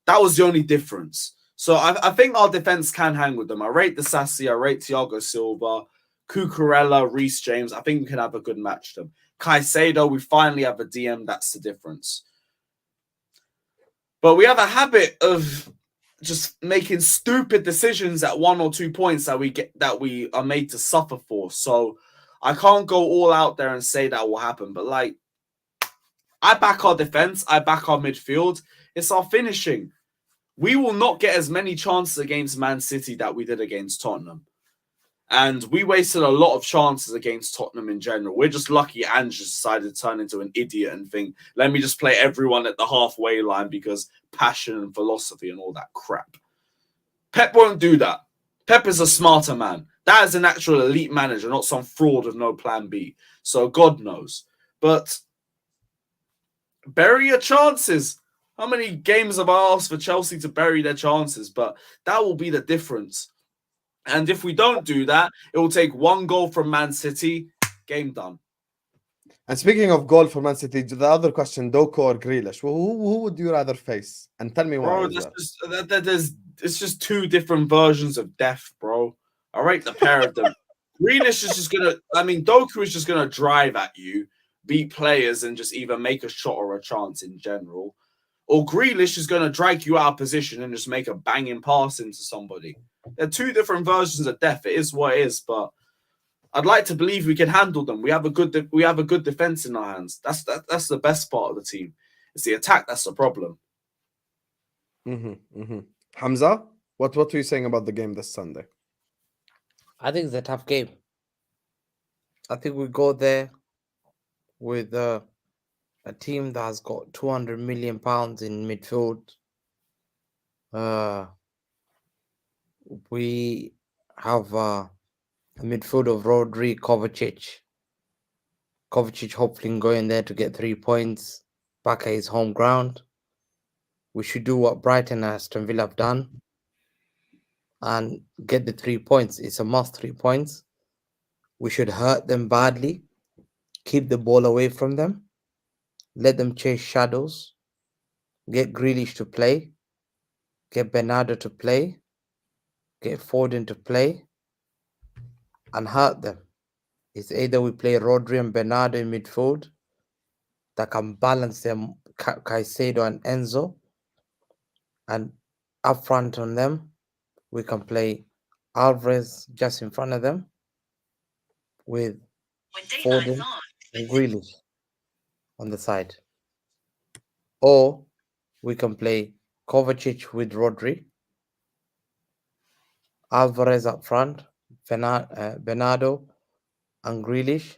That was the only difference. So I think our defense can hang with them. I rate the Sassy. I rate Thiago Silva, Cucurella, Reece James. I think we can have a good match them. Caicedo, we finally have a DM. That's the difference. But we have a habit of just making stupid decisions at 1 or 2 points that we are made to suffer for. So I can't go all out there and say that will happen. But like, I back our defense. I back our midfield. It's our finishing. We will not get as many chances against Man City that we did against Tottenham. And we wasted a lot of chances against Tottenham in general. We're just lucky Ange just decided to turn into an idiot and think, let me just play everyone at the halfway line because passion and philosophy and all that crap. Pep won't do that. Pep is a smarter man. That is an actual elite manager, not some fraud with no plan B. So God knows. But bury your chances. How many games have I asked for Chelsea to bury their chances? But that will be the difference. And if we don't do that, it will take one goal from Man City. Game done. And speaking of goal for Man City, the other question, Doku or Grealish, who would you rather face? And tell me why Bro, as that's well. just it's just two different versions of death, bro. I rate the pair of them. Greenish is just gonna. I mean, Doku is just gonna drive at you, beat players, and just either make a shot or a chance in general. Or Grealish is gonna drag you out of position and just make a banging pass into somebody. They're two different versions of death. It is what it is, but I'd like to believe we can handle them. We have a good defense in our hands. That's the best part of the team. It's the attack that's the problem. Hamza, what were you saying about the game this Sunday? I think it's a tough game. I think we go there with a team that has got 200 million pounds in midfield. We have a midfield of Rodri, Kovacic. Kovacic hopefully going there to get 3 points back at his home ground. We should do what Brighton and Aston Villa have done and get the 3 points. It's a must, 3 points. We should hurt them badly, keep the ball away from them, let them chase shadows, get Grealish to play, get Bernardo to play, get Foden to play, and hurt them. It's either we play Rodri and Bernardo in midfield that can balance them, Caicedo and Enzo, and up front on them, we can play Alvarez just in front of them with Foden and Grealish on the side. Or we can play Kovacic with Rodri, Alvarez up front, Bernardo and Grealish,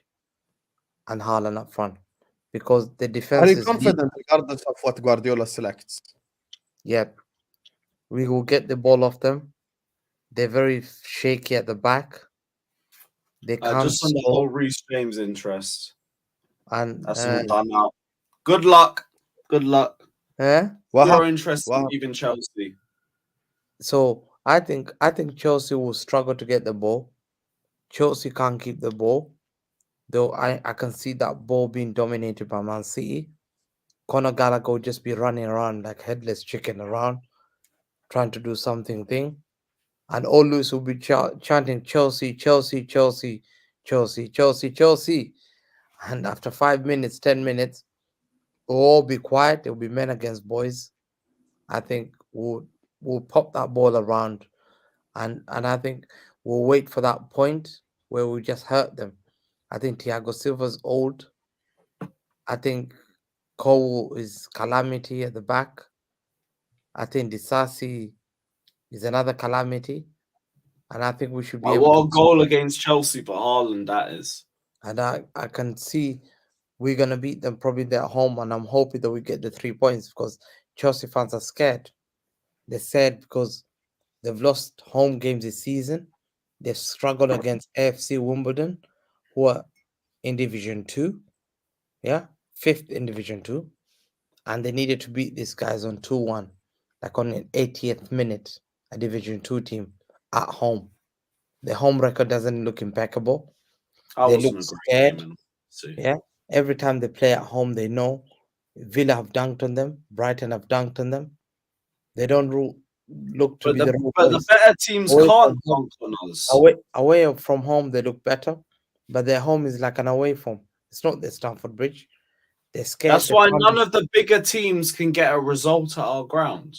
and Haaland up front. Because the defense Are you is confident regardless of what Guardiola selects? Yep. We will get the ball off them. They're very shaky at the back. They can't Just on the score. whole Reece James interest. And That's all done now. Good luck. Good luck. You're interested in leaving Chelsea. So I think Chelsea will struggle to get the ball. Chelsea can't keep the ball. Though I can see that ball being dominated by Man City. Conor Gallagher will just be running around like headless chicken around, trying to do something. And always will be chanting Chelsea, Chelsea, Chelsea, Chelsea, Chelsea, Chelsea. And after 5 minutes, 10 minutes, we'll all be quiet. It'll be men against boys. I think we'll pop that ball around. And I think we'll wait for that point where we just hurt them. I think Thiago Silva's old. I think Cole is calamity at the back. I think Disasi is another calamity. And I think we should be able what to a goal against Chelsea for Haaland, that is. And I can see we're going to beat them probably at home. And I'm hoping that we get the 3 points because Chelsea fans are scared. They're sad because they've lost home games this season. They've struggled against AFC Wimbledon, who are in Division 2. Yeah, 5th in Division 2. And they needed to beat these guys on 2-1, like on an 80th minute, a Division 2 team at home. The home record doesn't look impeccable. They look scared. Yeah, every time they play at home, they know Villa have dunked on them, Brighton have dunked on them. They don't look to be the real But the better teams can't dunk on us. Away from home, they look better, but their home is like an away form. It's not the Stamford Bridge. They're scared. That's why none of the bigger teams can get a result at our ground.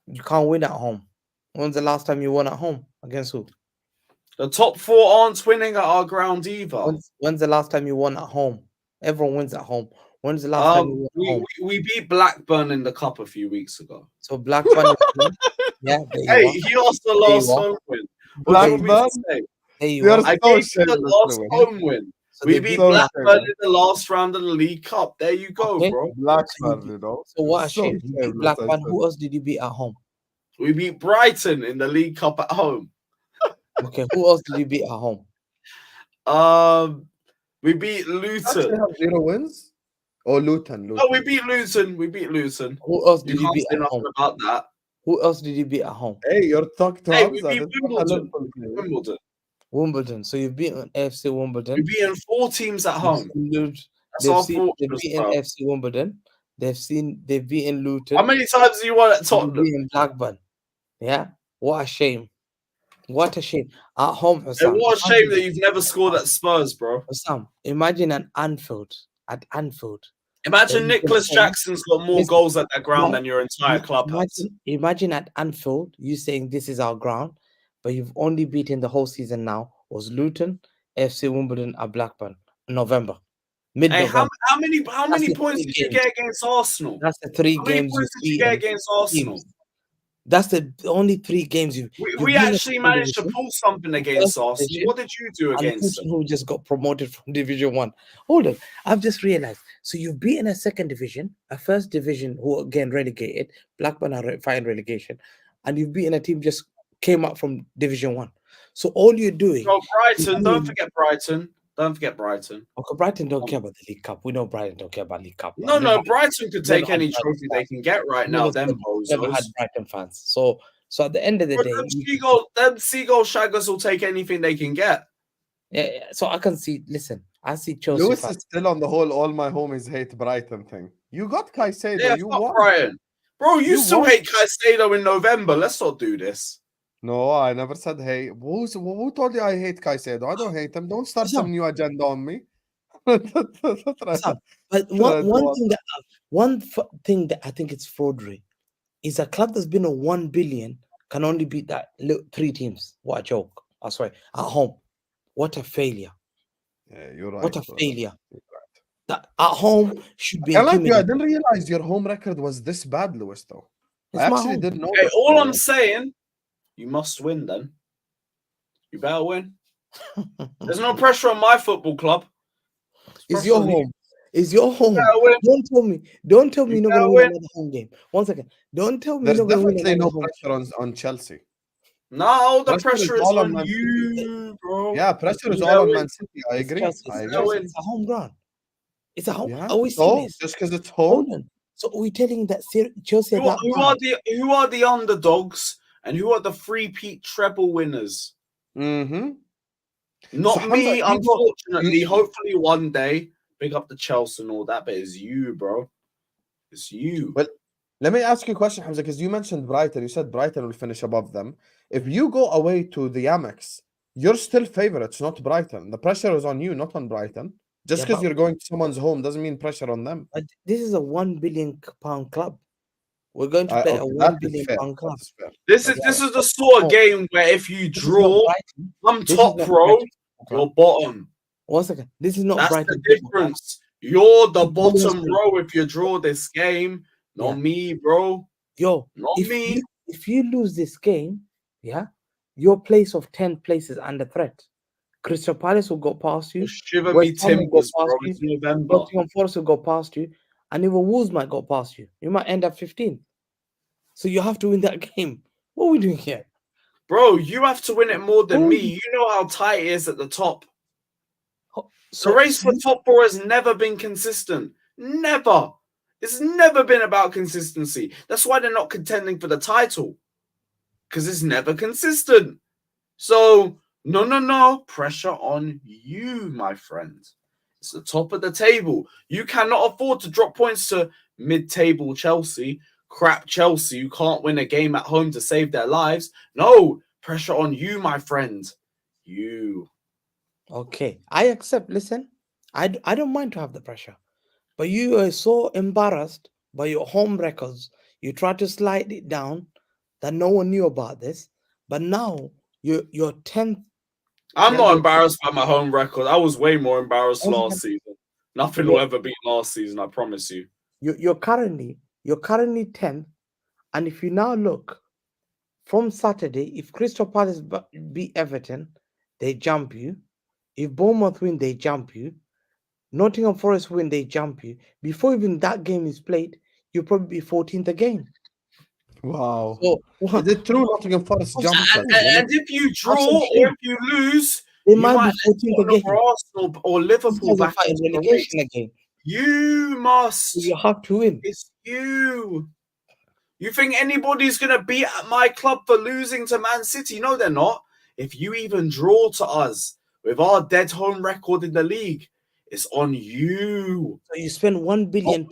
You can't win at home. When's the last time you won at home? Against who? The top 4 aren't winning at our ground either. When's the last time you won at home? Everyone wins at home. When's the last time you won at home? We beat Blackburn in the cup a few weeks ago. So Blackburn, yeah. Hey, he lost the last home win. Blackburn. I gave you the last home win. So we beat Blackburn in the last round of the League Cup. There you go, bro. Blackburn, you know. So what a shame. Blackburn. Who else did you beat at home? We beat Brighton in the League Cup at home. Okay, who else did you beat at home? We beat Luton. Have 0 wins? Or Luton? No, we beat Luton. Who else did you beat at home? About that. Who else did you beat at home? Hey, you're talking to Hey, Hamza. we beat Wimbledon. Wimbledon. So you've beaten AFC Wimbledon. We're beating 4 teams at home. That's They've our beaten fortress, FC Wimbledon. They've beaten Luton. How many times have you won at They've Tottenham? beaten Blackburn. Yeah. What a shame. What a shame. At home, And Sam. what a shame that you've never scored at Spurs, bro. Sam, imagine at Anfield. Imagine Then you can Nicholas say- Jackson's got more Listen, goals at that ground no, than your entire club has. Imagine at Anfield, you saying this is our ground, but you've only beaten the whole season now was Luton, FC Wimbledon, and Blackburn. November. Hey, Mid-November. how many the points 3 did you games. get against Arsenal? That's the 3 How many games points you've did you get beaten against Arsenal? teams. That's the only 3 games you've We been in actually second managed to division, pull something against first Arsenal. division, What did you do and against Luton, them? who just got promoted from Division 1. Hold on, I've just realized. So you've beaten a second division, a first division who are again relegated, Blackburn are fighting relegation, and you've beaten a team just came up from Division 1. So all you're doing. Oh, Brighton! Don't forget Brighton. Don't forget Brighton. Okay, Brighton don't care about the League Cup. We know Brighton don't care about League Cup. No, Brighton could take never any had trophy they can get right now. Them never had bozos. Brighton fans. So at the end of the But day, them seagull shaggers will take anything they can get. yeah. So I can see. Listen, I see Chelsea Lewis fans. is still on the whole all my homies hate Brighton thing. You got Caicedo. Yeah, You fuck won. Brighton. Bro, you still won. hate Caicedo in November. Let's not do this. No, I never said hate. Who told you I hate Caicedo? I don't hate him. Don't start some new agenda on me. But one thing that I think it's fraudery is a club that's been on 1 billion can only beat that 3 teams. What a joke! I swear, at home, what a failure! Yeah, you're right. What a bro. failure! You're right. That at home should be. I didn't realize your home record was this bad, Lewis. Though It's I my actually home. didn't know. Hey, this, all bro. I'm saying, you must win then. You better win. There's no pressure on my football club. It's your home. It's your home. better win. Don't tell me You you're not better going to win win. another home game. One second. Don't tell me There's you're not going to win definitely another no home pressure on Chelsea. No, the Pressure is pressure is all on on Man you, bro. Yeah, pressure is You all on better Man City. I agree. Chelsea. I It's agree. Chelsea. It's a home ground. It's a home. Yeah. Are we So serious? just because it's Hold home, on. So are we telling that Chelsea are that Who are the underdogs and who are the 3-peat treble winners? mm-hmm. Not So, me, Hamza, unfortunately. Hopefully one day, pick up the Chelsea and all that, but it's you, bro. It's you. Well, let me ask you a question, Hamza, because you mentioned Brighton. You said Brighton will finish above them. If you go away to the Amex, you're still favorites, not Brighton. The pressure is on you, not on Brighton. Just because you're going to someone's home doesn't mean pressure on them. But this is a £1 billion club. We're going to play a £1 billion club. This is the sort of game where if you draw, I'm top row, you're bottom. 1 second. This is not That's Brighton. the difference. You're the bottom row if you draw this game. Not me, bro. Yo, not me. If you lose this game, yeah, your place of 10 places under threat. Crystal Palace will go past you. Shiver me timbers, bro. It's November. Nottingham Forest will go past you. And even Wolves might go past you. You might end up 15. So you have to win that game. What are we doing here? Bro, you have to win it more than me. You know how tight it is at the top. The race for top 4 has never been consistent. Never. It's never been about consistency. That's why they're not contending for the title. Because it's never consistent. So, no. Pressure on you, my friend. It's the top of the table. You cannot afford to drop points to mid-table Chelsea, crap Chelsea who can't win a game at home to save their lives. No, pressure on you, my friend. You. Okay, I accept. Listen, I don't mind to have the pressure. But you are so embarrassed by your home records. You try to slide it down that no one knew about this. But now you're 10th. I'm not embarrassed by my home record. I was way more embarrassed last season. Nothing will ever beat last season, I promise you. You're currently 10th. And if you now look from Saturday, if Crystal Palace beat Everton, they jump you. If Bournemouth win, they jump you. Nottingham Forest win, they jump you. Before even that game is played, you'll probably be 14th again. Wow. So, is it true Nottingham Forest jumps? And if you draw or if you lose, they might be 14th again. Arsenal or Liverpool back in relegation again. You must. You have to win. It's you. You think anybody's going to beat my club for losing to Man City? No, they're not. if you even draw to us with our dead home record in the league, it's on you. So you spend £1 billion.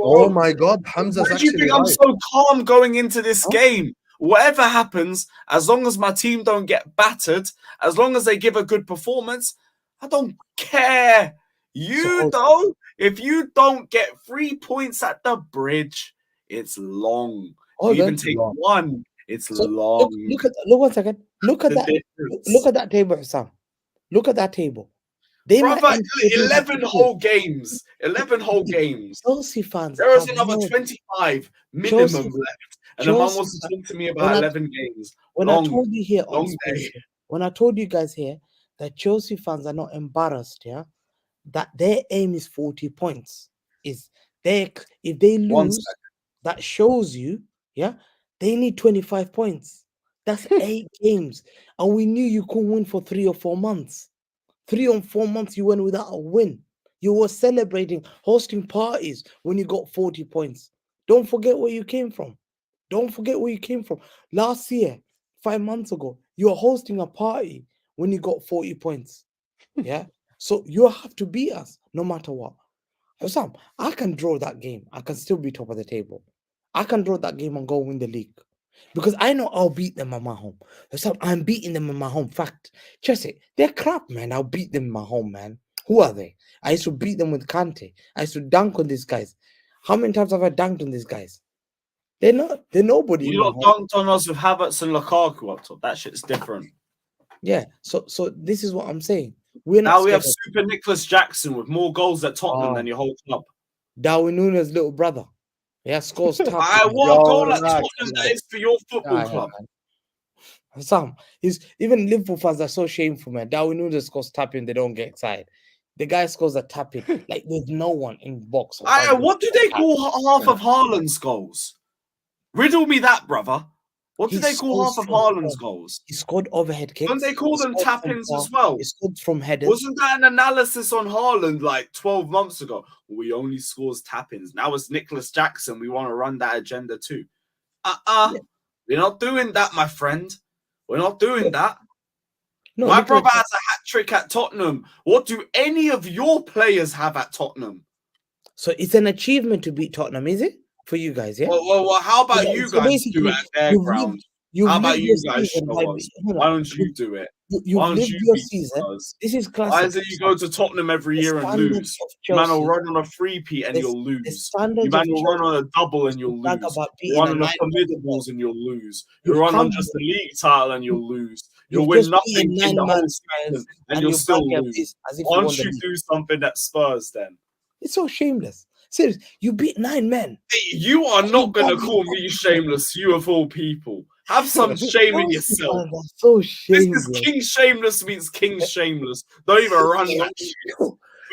Oh my God, Hamza's Why do you actually think I'm right. so calm going into this game? Whatever happens, as long as my team don't get battered, as long as they give a good performance, I don't care. If you don't get 3 points at the bridge, it's long. If you even take one, it's long. Look 1 second. Look at The that. difference. Look at that table, Sam. Look at that table. They might Brother, end 11 whole games. 11 whole games. Chelsea fans. There is have another no- 25 minimum Chelsea- left. And the man Chelsea wants to fan- talk to me when about I- 11 games. When I Long, told you here on long Space, day. when I told you guys here that Chelsea fans are not embarrassed, yeah, that their aim is 40 points. If they 1 lose, second. that shows you, yeah, they need 25 points. That's 8 games. And we knew you couldn't win for 3 or 4 months. 3 or 4 months you went without a win. You were celebrating, hosting parties when you got 40 points. Don't forget where you came from. Don't forget where you came from. Last year, 5 months ago, you were hosting a party when you got 40 points. Yeah. So you have to beat us no matter what. Sam, I can draw that game. I can still be top of the table. I can draw that game and go win the league. Because I know I'll beat them at my home. Sam, I'm beating them in my home. Fact. Chelsea, they're crap, man. I'll beat them in my home, man. Who are they? I used to beat them with Kante. I used to dunk on these guys. How many times have I dunked on these guys? They're nobody. You lot dunked on us with Havertz and Lukaku up top. That shit's different. Yeah. So this is what I'm saying. We're not Now we have scared Super Nicholas Jackson with more goals at Tottenham than your whole club. Darwin Núñez' little brother. Yeah, scores tap. What goal at Tottenham that is for your football club? Sam, even Liverpool fans are so shameful, man. Darwin Núñez scores tapping, they don't get excited. The guy scores a tapping like there's no one in box. What do they call half of Haaland's goals? Riddle me that, brother. What do they call half of Haaland's goals? He scored overhead kicks. Don't they call them tap-ins as well? He scored from headers. Wasn't that an analysis on Haaland like 12 months ago? We only scores tap-ins. Now it's Nicholas Jackson. We want to run that agenda too. We're not doing that, my friend. We're not doing that. No, my brother has a hat-trick at Tottenham. What do any of your players have at Tottenham? So it's an achievement to beat Tottenham, is it? For you guys, yeah? Well, how about you guys do it at their ground? How about you guys show us? Why don't you do it? Why don't you your season? This is classic. Why is it you go to Tottenham every year and lose? You man will run on a three-peat and you'll lose. You man will run on a double and you'll lose. You run on a formidables and you'll lose. You run on just the league title and you'll lose. You'll win nothing in the whole season and you'll still lose. Why don't you do something at Spurs then? It's so shameless. Serious, you beat 9 men. Hey, you are not going to call me shameless, you of all people. Have some shame in yourself. So shameless. This is King Shameless means King Shameless. Don't even run that shit.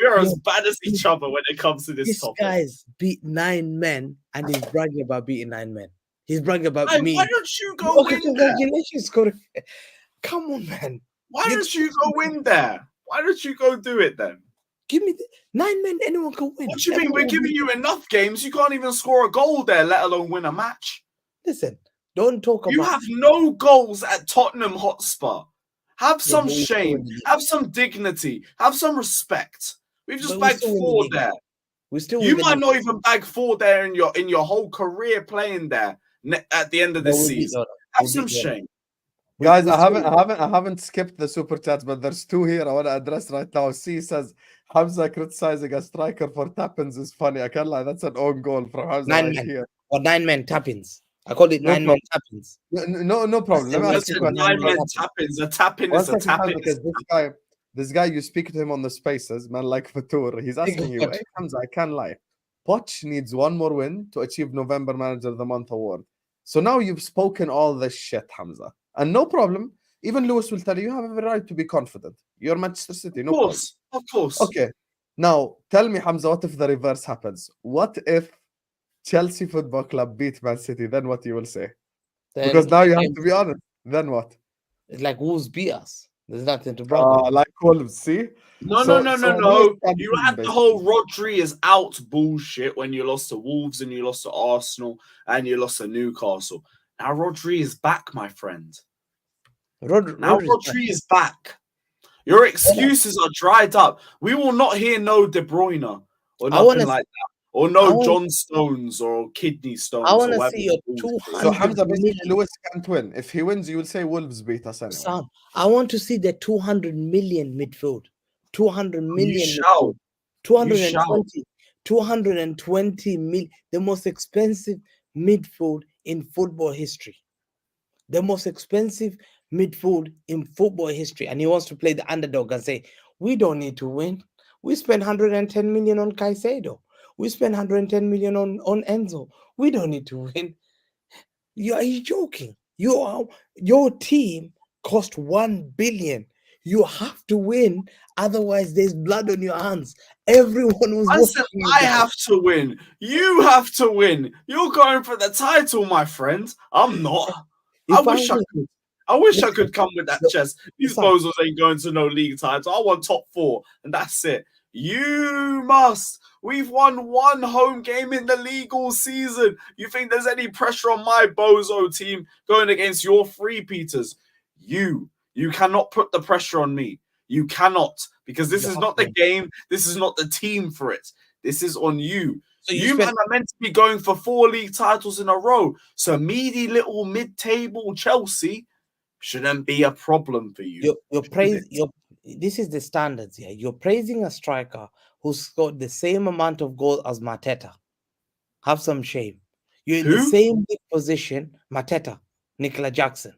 We're as bad as each other when it comes to this topic. This guy's beat 9 men and he's bragging about beating 9 men. He's bragging about me. Why don't you go win there? Congratulations, come on, man. Why don't you go win there? Why don't you go do it then? Give me 9 men, anyone can win. What do you mean? We're giving you enough games. You can't even score a goal there, let alone win a match. Listen, don't talk about... You have no goals at Tottenham Hotspur. Have some shame. Have some dignity. Have some respect. We've just bagged 4 there. You might not even bag 4 there in your whole career playing there at the end of this season. Have some shame. Guys, I haven't skipped the super chats, but there's 2 here I want to address right now. C says Hamza criticizing a striker for tap-ins is funny. I can't lie, that's an own goal from Hamza 9 men. Here. Or 9 men tap-ins. I call it 9 men tap-ins. No problem. Let me ask you 9 men tap-ins. A tap-in is a tap-in. This guy, you speak to him on the spaces, man, like Fatur. He's asking you, hey, Hamza, I can't lie. Poch needs 1 more win to achieve November Manager of the Month award. So now you've spoken all this shit, Hamza. And no problem. Even Lewis will tell you have every right to be confident. You're Manchester City, no problem. Of course. Okay. Now, tell me, Hamza, what if the reverse happens? What if Chelsea Football Club beat Man City? Then what you will say? Then because now you have to be honest. Then what? It's like Wolves beat us. There's nothing to brag about. Like Wolves, see? No. You had the whole Rodri is out bullshit when you lost to Wolves and you lost to Arsenal and you lost to Newcastle. Now Rodri is back, my friend. Now Rodri is back. Your excuses are dried up. We will not hear no De Bruyne or nothing like that. Or no John Stones or kidney stones. I want or to whatever see your it's called. 200 So Hamza, basically, million. Lewis can't win. If he wins, you will say Wolves beat us anyway. Sam, I want to see the 200 million midfield. 200 million midfield. 220. 220 million. The most expensive midfield in football history. The most expensive midfield in football history. And he wants to play the underdog and say, we don't need to win. We spent 110 million on Caicedo. We spent 110 million on Enzo. We don't need to win. Are you joking? Your team cost 1 billion. You have to win, otherwise there's blood on your hands. Everyone was watching. I have to win. You have to win. You're going for the title, my friend. I'm not. I wish I could come with that chest. These bozos ain't going to no league title. I want top 4, and that's it. You must. We've won 1 home game in the league all season. You think there's any pressure on my bozo team going against your three-peaters? You cannot put the pressure on me. You cannot, because this is not the game. This is not the team for it. This is on you. So you man are meant to be going for 4 league titles in a row. So meaty little mid-table Chelsea shouldn't be a problem for you. This is the standards here. You're praising a striker who scored the same amount of goals as Mateta. Have some shame. You're in the same position, Mateta, Nicola Jackson.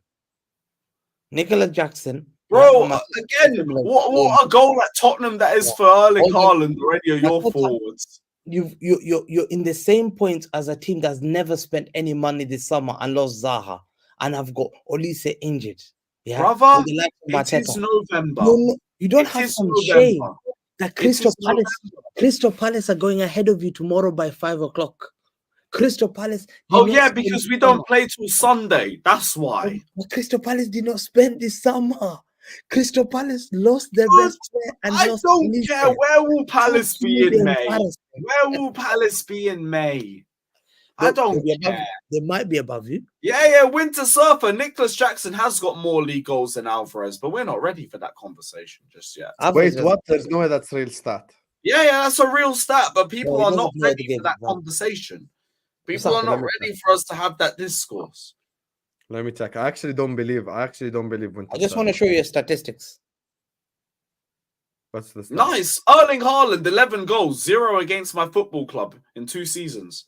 Bro, again, what a goal at Tottenham that is for Erling Haaland already, your forwards. You're in the same point as a team that's never spent any money this summer and lost Zaha and have got Olise injured. Yeah? Brother, it is November. You don't have some shame that Crystal Palace are going ahead of you tomorrow by 5 o'clock. Crystal Palace. Because we don't play till Sunday. That's why. Crystal Palace did not spend this summer. Crystal Palace lost their best player. I don't care. Where will Palace be in May? Where will Palace be in May? I don't care. They might be above you. Yeah. Winter Surfer. Nicholas Jackson has got more league goals than Alvarez, but we're not ready for that conversation just yet. Wait, what? There's no way that's real stat. Yeah, that's a real stat, but people are not ready for that conversation. People are not ready for us to have that discourse. Let me check. I actually don't believe Winter. I just want to show you statistics. What's the stat? Nice. Erling Haaland, 11 goals, 0 against my football club in 2 seasons.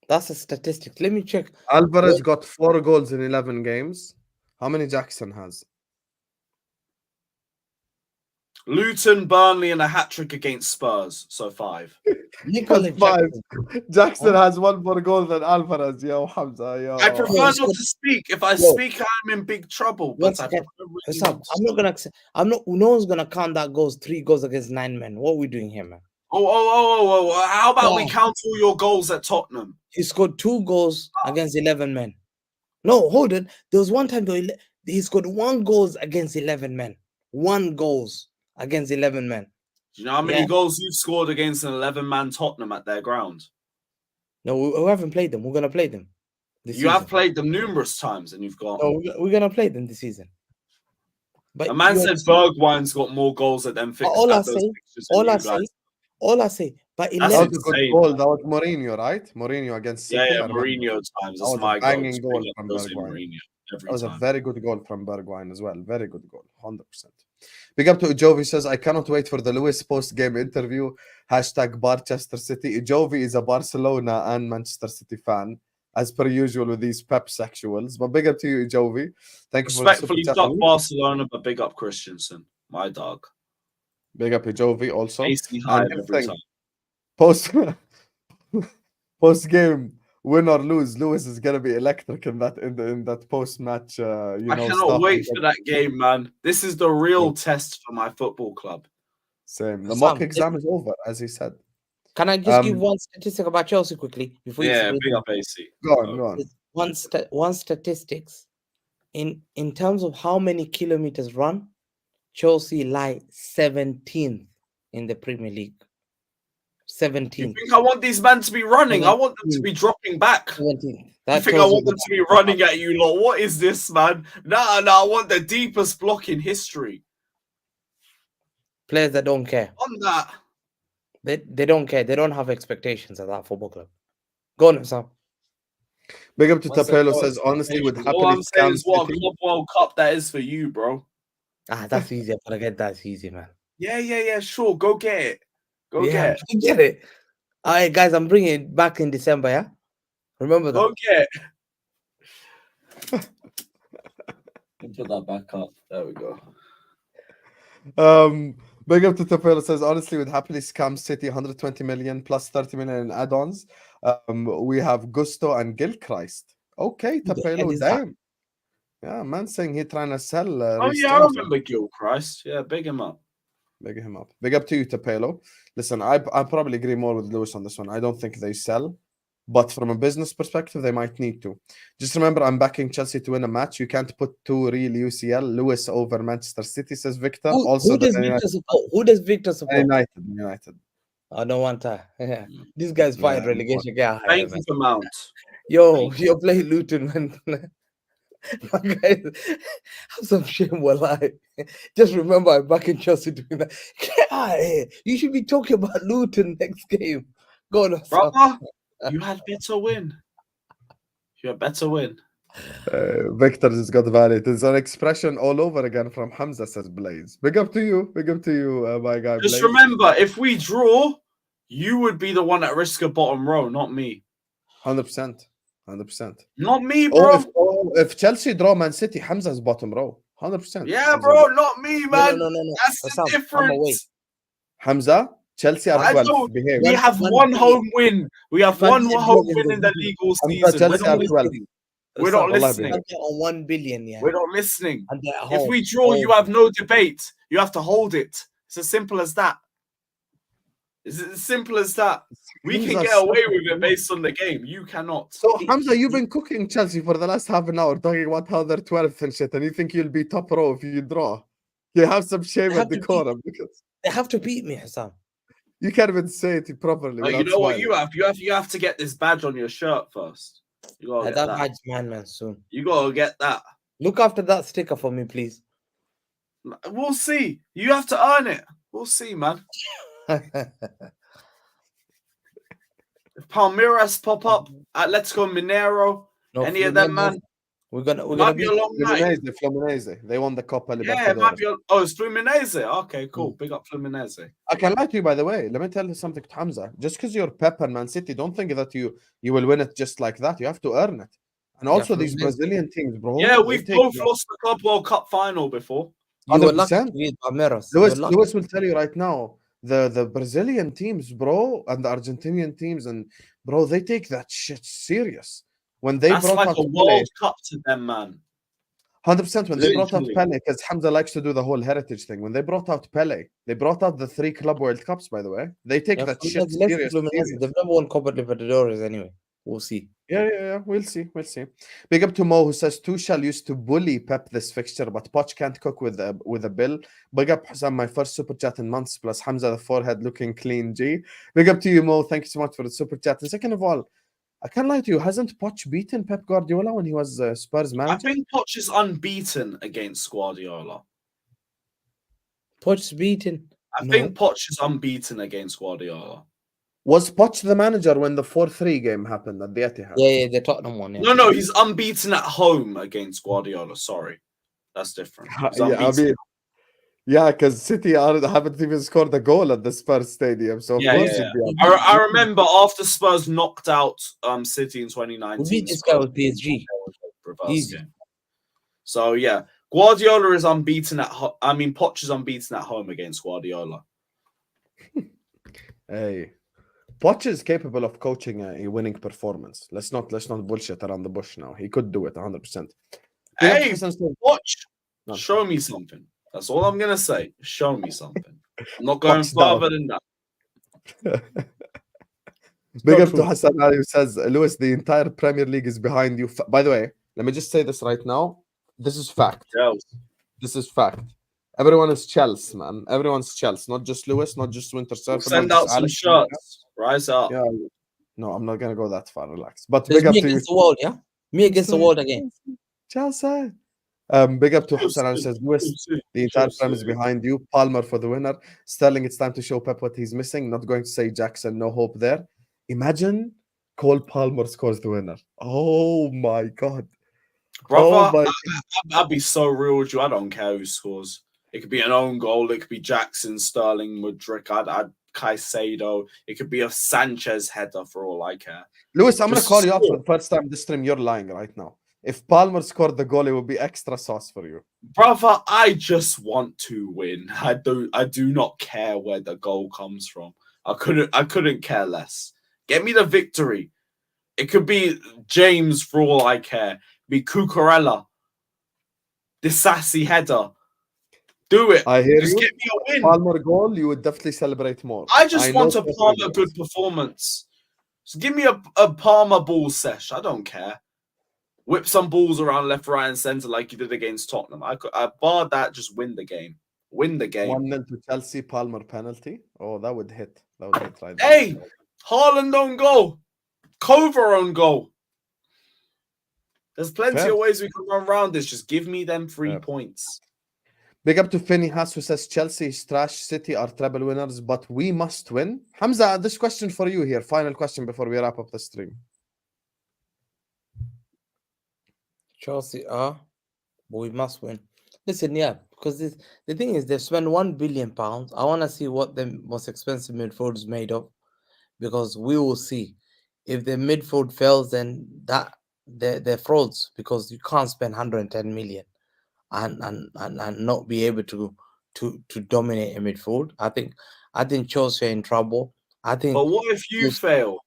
That's a statistic. Let me check. Alvarez got 4 goals in 11 games. How many Jackson has? Luton, Burnley, and a hat-trick against Spurs. So 5. Jackson has 1 more goal than Alvarez. Yo, Hamza. Yo. I prefer not to speak. If I speak, I'm in big trouble. But no one's gonna count that goals. 3 goals against 9 men. What are we doing here, man? Oh. How about we count all your goals at Tottenham? He scored 2 goals against 11 men. No, hold it. There was one time he scored 1 goals against 11 men. 1 goals against 11 men. Do you know how many goals you've scored against an 11-man Tottenham at their ground? No, we haven't played them. We're going to play them this season. Have played them numerous times and you've got... No, we're going to play them this season. But a man said Bergwijn's got more goals at them fixtures. All I say, but 11... That was a good goal. That was Mourinho, right? Mourinho against City. Yeah, Mourinho times. That's my banging goal from Bergwijn. That was a very good goal from Bergwijn as well. Very good goal. 100%. Big up to Jovi, says, I cannot wait for the Lewis post-game interview. #Barchester City. Jovi is a Barcelona and Manchester City fan, as per usual with these Pep sexuals. But big up to you, Jovi. Thank you for respectfully top Barcelona, but big up Christensen, my dog. Big up to Jovi also. Every time. Post-game, win or lose, Lewis is gonna be electric in that post-match. I cannot wait for that game, man. This is the real test for my football club. Same. The mock exam is over, as he said. Can I just give one statistic about Chelsea quickly before you? Big up AC. Go on. One statistics in terms of how many kilometers run, Chelsea lie 17th in the Premier League. 17th. think I want these men to be running? I want them to be dropping back. 17th. You That think I tells you want them to be running at you lot? What is this, man? Nah, I want the deepest block in history. players that don't care. On that. They don't care. They don't have expectations at that football club. Go on, Sam. Big up to What's Tapelo that says, honestly, would All happily I'm saying scam is what a City. Club World Cup that is for you, bro. That's easy. But I get that's easy, man. Yeah, sure. Go get it. Go Yeah, get it. get it. All right, guys, I'm bringing it back in December. Yeah, remember that. Go get it. Put that back up. There we go. Big up to Tapelo says, honestly, would happily scam City 120 million plus 30 million in add-ons. We have Gusto and Gilchrist. Okay, Who the hell Tapelo, is that? damn. Yeah, man saying he trying to sell. Oh Reece yeah, I James. remember Gilchrist. Yeah, big him up. Big him up. Big up to you, Tapelo. Listen, I probably agree more with Lewis on this one. I don't think they sell, but from a business perspective, they might need to. Just remember, I'm backing Chelsea to win a match. You can't put two real UCL. Lewis over Manchester City, says Victor. Who does Victor support? Who does Victor support? United. I don't want that. Yeah. This guy's fighting relegation. Yeah, Thank you for Mount. Yo, you're playing Luton, man. My guys, have some shame, wallahi. Just remember, I'm back in Chelsea doing that. Get out of here. You should be talking about Luton next game. Go on, Sam. Brother, you had better win. You had better win. Victor just got valid. It's an expression all over again from Hamza, says Blaze. Big up to you. Big up to you, my guy. Just Blaze. remember, if we draw, you would be the one at risk of bottom row, not me. 100%. 100%. Not me, bro. If Chelsea draw Man City, Hamza's bottom row. 100%. Yeah, Hamza's bro, not me, man. No. That's the Sam, I'm away. difference. Hamza, Chelsea are I 12th. know. Behave. We have one home win. We have one home win in the league all Hamza, season. Chelsea are 12th. We're not listening. They're on 1 billion, yeah. We're not listening. And they're at If home. we draw, you have no debate. You have to hold it. It's as simple as that. It's as simple as that. We can Hamza's get away so- with it based on the game. You cannot. So, Hamza, you've been cooking Chelsea for the last half an hour, talking about how they're 12th and shit, and you think you'll be top row if you draw. You have some shame They at have the to beat- corner because They have to beat me, Hassan. you can't even say it properly. You without know what smiling. you have to get this badge on your shirt first. You gotta get That that. badge, man, soon. You gotta get that. Look after that sticker for me, please. We'll see. You have to earn it. We'll see, man. If Palmeiras pop up, Atletico Mineiro, No, any of them, man, We're gonna might be beat a long night. Fluminense. They won the Copa Yeah, it might Libertadores. be. It's Fluminense. Okay, cool. Big up Fluminense. I can lie to you, by the way. Let me tell you something, Hamza. Just because you're Pep and Man City, don't think that you will win it just like that. You have to earn it. And also these Fluminense. Brazilian teams, bro. Yeah, they we've take both the- lost the Club World Cup final before. You were lucky 100%. to beat Palmeiras. You were lucky. Lewis will tell you right now, the Brazilian teams, bro, and the Argentinian teams, and bro, they take that shit serious. When they That's brought like out a Pele, World Cup to them, man. 100% when they brought out Literally. Pele, because Hamza likes to do the whole heritage thing. When they brought out Pele, they brought out the 3 Club World Cups, by the way. They take Yeah, that Fluminense, shit let's see serious. Fluminense. They've never won Copa Libertadores anyway. We'll see. Yeah. We'll see. Big up to Mo, who says Tuchel used to bully Pep this fixture, but Poch can't cook with a bill. Big up Hussam, my first super chat in months, plus Hamza the forehead looking clean. G. Big up to you, Mo. Thank you so much for the super chat. And second of all, I can't lie to you. Hasn't Poch beaten Pep Guardiola when he was Spurs I manager? think Poch is unbeaten against Guardiola. Poch's beaten. I think Poch is unbeaten against Guardiola. Was Poch the manager when the 4-3 game happened at the Etihad? Yeah, the Tottenham one. Yeah. No, he's unbeaten at home against Guardiola. Sorry, that's different. He's unbeaten. Because City haven't even scored a goal at the Spurs stadium. So of course yeah. he'd be I remember after Spurs knocked out City in 2019. We beat this guy with PSG. Reverse Easy. game. So yeah, Guardiola is unbeaten at home. I mean, Poch is unbeaten at home against Guardiola. Hey, Poch is capable of coaching a winning performance. Let's not bullshit around the bush now. He could do it 100%. Hey, Poch, No. show me something. That's all I'm gonna say. Show me something. I'm not going Poch down. further than that. Big up to Hassan Ali, who says, Lewis, the entire Premier League is behind you. By the way, let me just say this right now. This is fact. This is fact. Everyone is Chelsea, man. Everyone's Chelsea. Not just Lewis, not just Winter Surfer. Send not out just some Alex. shirts. Rise up. Yeah. No, I'm not gonna go that far. Relax. But There's big up me to you. against the world, yeah? Me against the world again. Chelsea. Big up to Hassan and says, Lewis, the entire Prem is behind you. Palmer for the winner. Sterling, it's time to show Pep what he's missing. Not going to say Jackson, no hope there. Imagine Cole Palmer scores the winner. Oh my God. Brother, Oh my I'd be so real with you. I don't care who scores. It could be an own goal. It could be Jackson, Sterling, Mudryk, I'd Caicedo. It could be a Sanchez header for all I care. Lewis, I'm going to Just call you out score. for the first time this stream. You're lying right now. If Palmer scored the goal, it would be extra sauce for you. Brother, I just want to win. I do not care where the goal comes from. I couldn't care less. Get me the victory. It could be James for all I care. Be Cucurella. This sassy header. Do it. I hear Just you. get me a win. Palmer goal, you would definitely celebrate more. I just want a know Palmer good performance. So give me a Palmer ball sesh. I don't care. Whip some balls around left, right, and centre like you did against Tottenham. I bar that. Just win the game. Win the game. 1-0 to Chelsea, Palmer penalty. Oh, that would hit. That would hit right there. Hey, Haaland on goal. Cover on goal. There's plenty Fair. of ways we can run around this. Just give me them 3 Fair. points. Big up to Finney Haas who says Chelsea is trash, City are treble winners, but we must win. Hamza, this question for you here. Final question before we wrap up the stream. Chelsea are, but we must win. Listen, yeah, because the thing is, they've spent £1 billion. I want to see what the most expensive midfield is made of, because we will see. If the midfield fails, then that they're frauds, because you can't spend 110 million and not be able to dominate a midfield. I think Chelsea are in trouble. But what if you fail?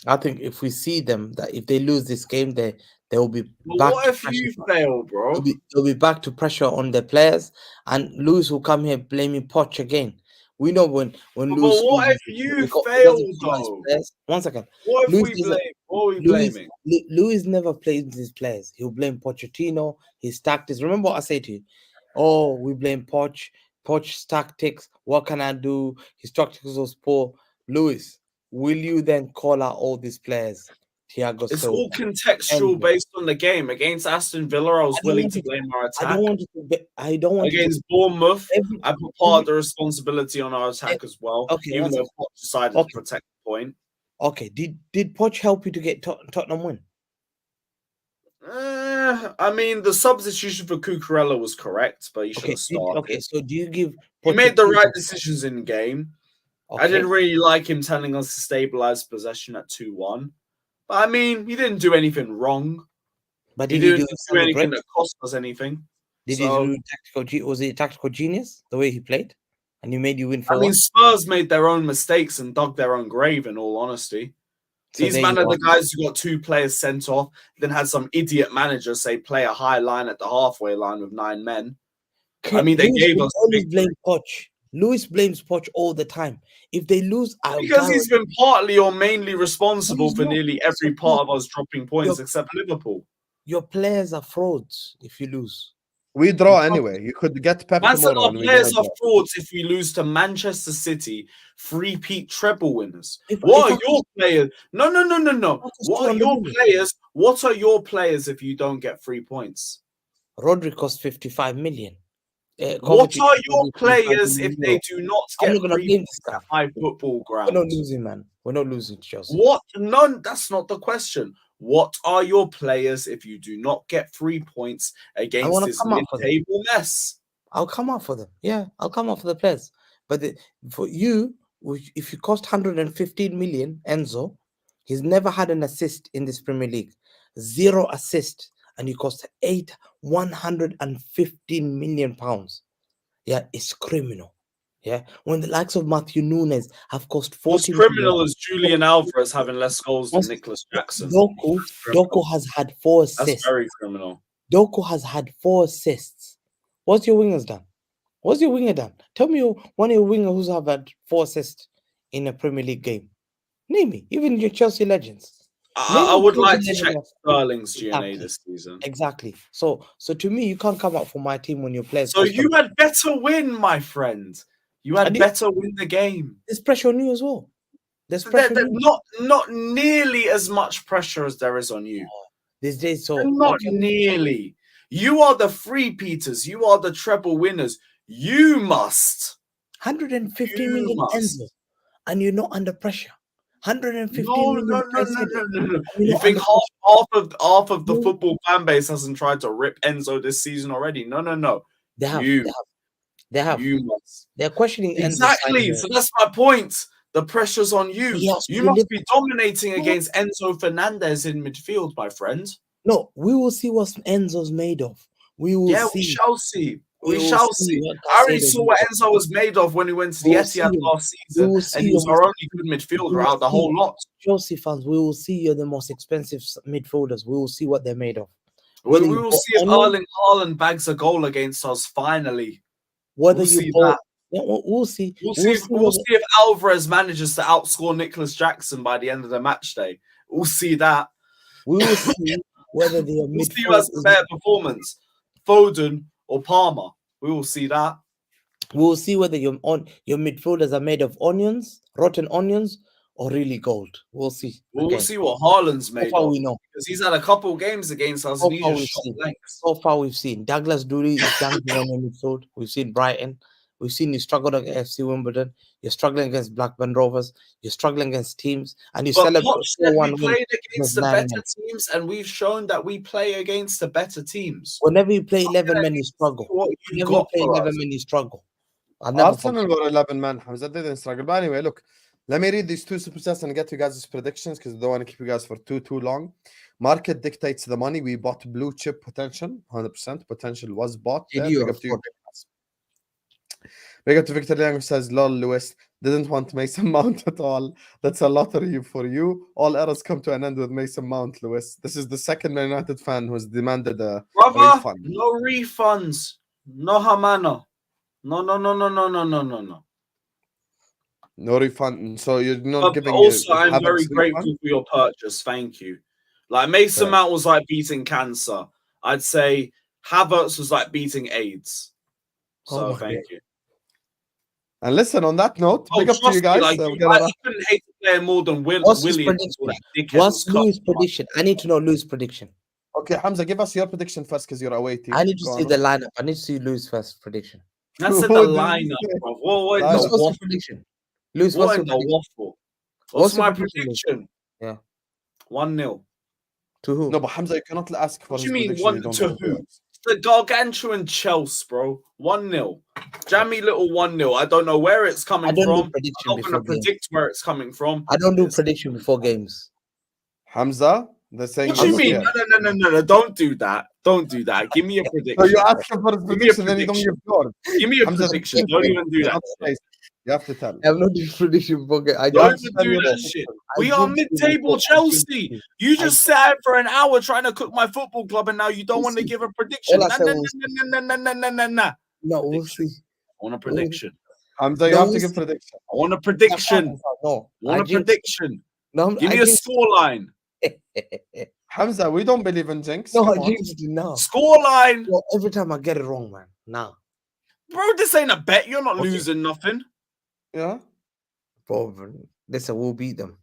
I think if we see them, that if they lose this game, they will be But back. what if you fail, bro? They'll be back to pressure on their players, and Lewis will come here blaming Poch again. We know when Lewis. But what if you fail, though? 1 second. What if we blame? What are we blaming? Lewis never blames his players. He'll blame Pochettino, his tactics. Remember what I say to you? Oh, we blame Poch's tactics. What can I do? His tactics was poor. Lewis, will you then call out all these players? Thiago It's Silva, all contextual based on the game. Against Aston Villa, I was willing to blame our attack. I don't want Against Bournemouth, I put part of the responsibility on our attack as well. Okay, even though Poch decided to protect the point. Okay, did Poch help you to get Tottenham win? I mean, the substitution for Cucurella was correct, but he should have started. So do you give? He made the right decisions in game. I didn't really like him telling us to stabilize possession at 2-1. But I mean, he didn't do anything wrong. But he didn't do anything that cost us anything. Did he do tactical? Was he a tactical genius the way he played, and he made you win? I mean, Spurs made their own mistakes and dug their own grave. In all honesty, these men are the guys who got 2 players sent off. Then had some idiot manager say play a high line at the halfway line with 9 men. I mean, they gave us. Always blame Poch. Lewis blames Poch all the time. If they lose, because he's been partly or mainly responsible for nearly every part of us dropping points except Liverpool. Your players are frauds if you lose. We draw anyway. You could get Pep tomorrow. Our players are frauds if we lose to Manchester City, 3-peat treble winners. What are your players? No. What are your players? What are your players if you don't get 3 points? Rodri cost 55 million. What are your players if they do not get 3 points at high football ground? We're not losing, man. We're not losing, Chelsea. What? None. That's not the question. What are your players if you do not get 3 points against this mid-table mess? I'll come out for them. Yeah, I'll come out for the players. But for you, if you cost 115 million, Enzo, he's never had an assist in this Premier League. 0 assists. And you cost 115 million pounds. Yeah, it's criminal. Yeah, when the likes of Matthew Nunes have cost 40 What's criminal is Julian Alvarez having less goals than Nicholas Jackson. Doku has had 4 assists. That's very criminal. Doku has had 4 assists. What's your wingers done? What's your winger done? Tell me one of your wingers who's have had 4 assists in a Premier League game. Name me, even your Chelsea legends. I would like to check Sterling's GNA this season. Exactly. So to me, you can't come out for my team when you're playing. So you had better win, my friend. You had better win the game. There's pressure on you as well. There's pressure. Not nearly as much pressure as there is on you. These days, so Not nearly. You are the three-peaters. You are the treble winners. You must. 150 million Enzo, and you're not under pressure. 150 million. No. You think half of the football fan base hasn't tried to rip Enzo this season already? No. They have. They have. You must. They're questioning Enzo. Exactly. So that's my point. The pressure's on you. Yes, you must be dominating against Enzo Fernandez in midfield, my friend. No, we will see what Enzo's made of. We will see. We shall see. We shall see. I already saw what Enzo was made of when he went to the Etihad last season, and he was our only good midfielder out the whole lot. Chelsea fans, we will see you're the most expensive midfielders. We will see what they're made of. We will see if Erling Haaland bags a goal against us finally. Whether we'll you see bought, yeah, we'll see. We'll see if Alvarez manages to outscore Nicholas Jackson by the end of the match day. We'll see that. We will see whether they are we'll see who has the better performance, Foden or Palmer. We will see that. We will see whether your midfielders are made of onions, rotten onions, or really gold. We'll see. We'll see what Haaland's made of. We know because he's had a couple of games against us. So far, we've seen Douglas Dooley is dancing on the midfield. We've seen Brighton. We've seen you struggled against FC Wimbledon. You're struggling against Blackburn Rovers. You're struggling against teams, and you celebrate. We played against the better teams, and we've shown that we play against the better teams. Whenever you play 11 men, you struggle. Whenever you play 11 men, you struggle. Arsenal were 11 men. Hamza didn't struggle. But anyway, look, let me read these two super chats and get you guys' predictions because I don't want to keep you guys for too long. Market dictates the money. We bought blue chip potential, 100%. Potential was bought. Big up to Victor Young, who says, lol, Lewis didn't want Mason Mount at all. That's a lottery for you. All errors come to an end with Mason Mount, Lewis. This is the second Man United fan who has demanded a refund. No refunds. No Hamano. No. No refund. So you're not but giving. Also, I'm very grateful for your purchase. Thank you. Like Mason Mount was like beating cancer. I'd say Havertz was like beating AIDS. So thank you. And listen, on that note, big up to you guys. I couldn't hate the player more than William. What's Louis' prediction? I need to know Louis' prediction. Okay, Hamza, give us your prediction first because you're away. I need to see the lineup. I need to see Louis' first prediction. That's in the lineup, bro. What's the prediction? Louis, what's the waffle? What's my prediction? Yeah. 1-0. To who? No, but Hamza, you cannot ask for his prediction. What do you mean 1 to who? The gargantuan Chelsea, bro. 1-0. Jammy little 1-0. I don't know where it's coming from. I'm not going to predict where it's coming from. I don't do prediction before games. Hamza, they're saying. What do you mean? No. Don't do that. Don't do that. Give me a prediction. So you ask him for his prediction, then you don't give yours. Give me a prediction. Don't even do that. You have to tell. I have no prediction before games. Don't even do that shit. We are mid-table Chelsea. You just sat for an hour trying to cook my football club, and now you don't want to give a prediction. No, we'll see. I want a prediction. Hamza, you have to give prediction. I want a prediction. No, I want a prediction. No, give me a scoreline. Hamza, we don't believe in jinx. No, I jinxed it now. Scoreline. Well, every time I get it wrong, man. Now. Bro, this ain't a bet. You're not losing nothing. Yeah. Bro, listen, we'll beat them.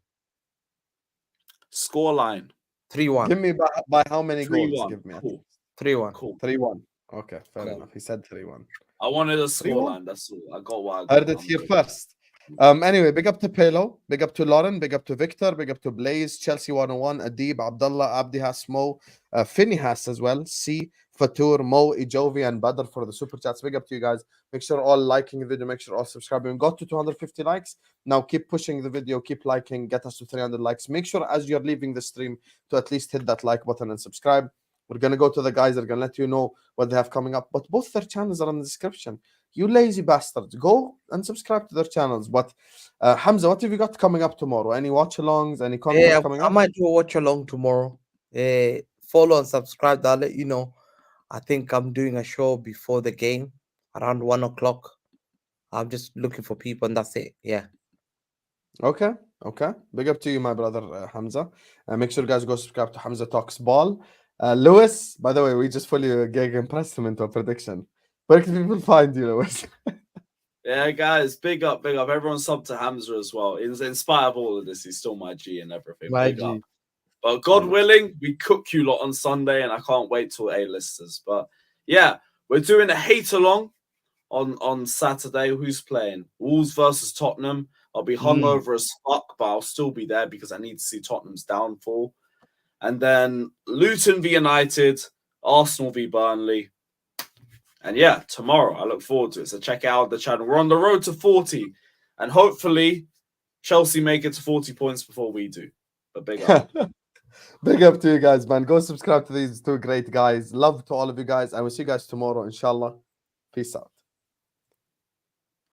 Scoreline. 3-1. Give me by how many goals? Give me. Cool. 3-1. Cool. 3-1. Okay, fair enough. He said 3-1. I wanted a scoreline. That's all. I got what I got. Heard it here first. Anyway, big up to Pelo, big up to Lauren, big up to Victor, big up to Blaze, Chelsea 101, Adib, Abdullah, Abdi Has, Mo, Finny Has as well, C, Fatur, Mo, Ijovi, and Badr for the super chats. Big up to you guys. Make sure all liking the video, make sure all subscribing. Got to 250 likes. Now keep pushing the video, keep liking, get us to 300 likes. Make sure as you're leaving the stream to at least hit that like button and subscribe. We're going to go to the guys that are going to let you know what they have coming up. But both their channels are in the description. You lazy bastards. Go and subscribe to their channels. But Hamza, what have you got coming up tomorrow? Any watch-alongs? Any content coming up? I might do a watch-along tomorrow. Follow and subscribe. I'll let you know. I think I'm doing a show before the game around 1 o'clock. I'm just looking for people and that's it. Yeah. Okay. Big up to you, my brother Hamza. Make sure you guys go subscribe to Hamza Talks Ball. Lewis, by the way, we just fully impressed him into a prediction. Where can people find you, Lewis? Yeah, guys, big up, big up. Everyone sub to Hamza as well. In spite of all of this, he's still my G and everything. My Big up. G. But God willing, we cook you lot on Sunday, and I can't wait till A-listers. But yeah, we're doing a hate along on Saturday. Who's playing? Wolves versus Tottenham. I'll be hungover as fuck, but I'll still be there because I need to see Tottenham's downfall. And then Luton v United, Arsenal v Burnley. And yeah, tomorrow I look forward to it. So check out the channel. We're on the road to 40. And hopefully Chelsea make it to 40 points before we do. But big up. Big up to you guys, man. Go subscribe to these two great guys. Love to all of you guys. I will see you guys tomorrow, inshallah. Peace out.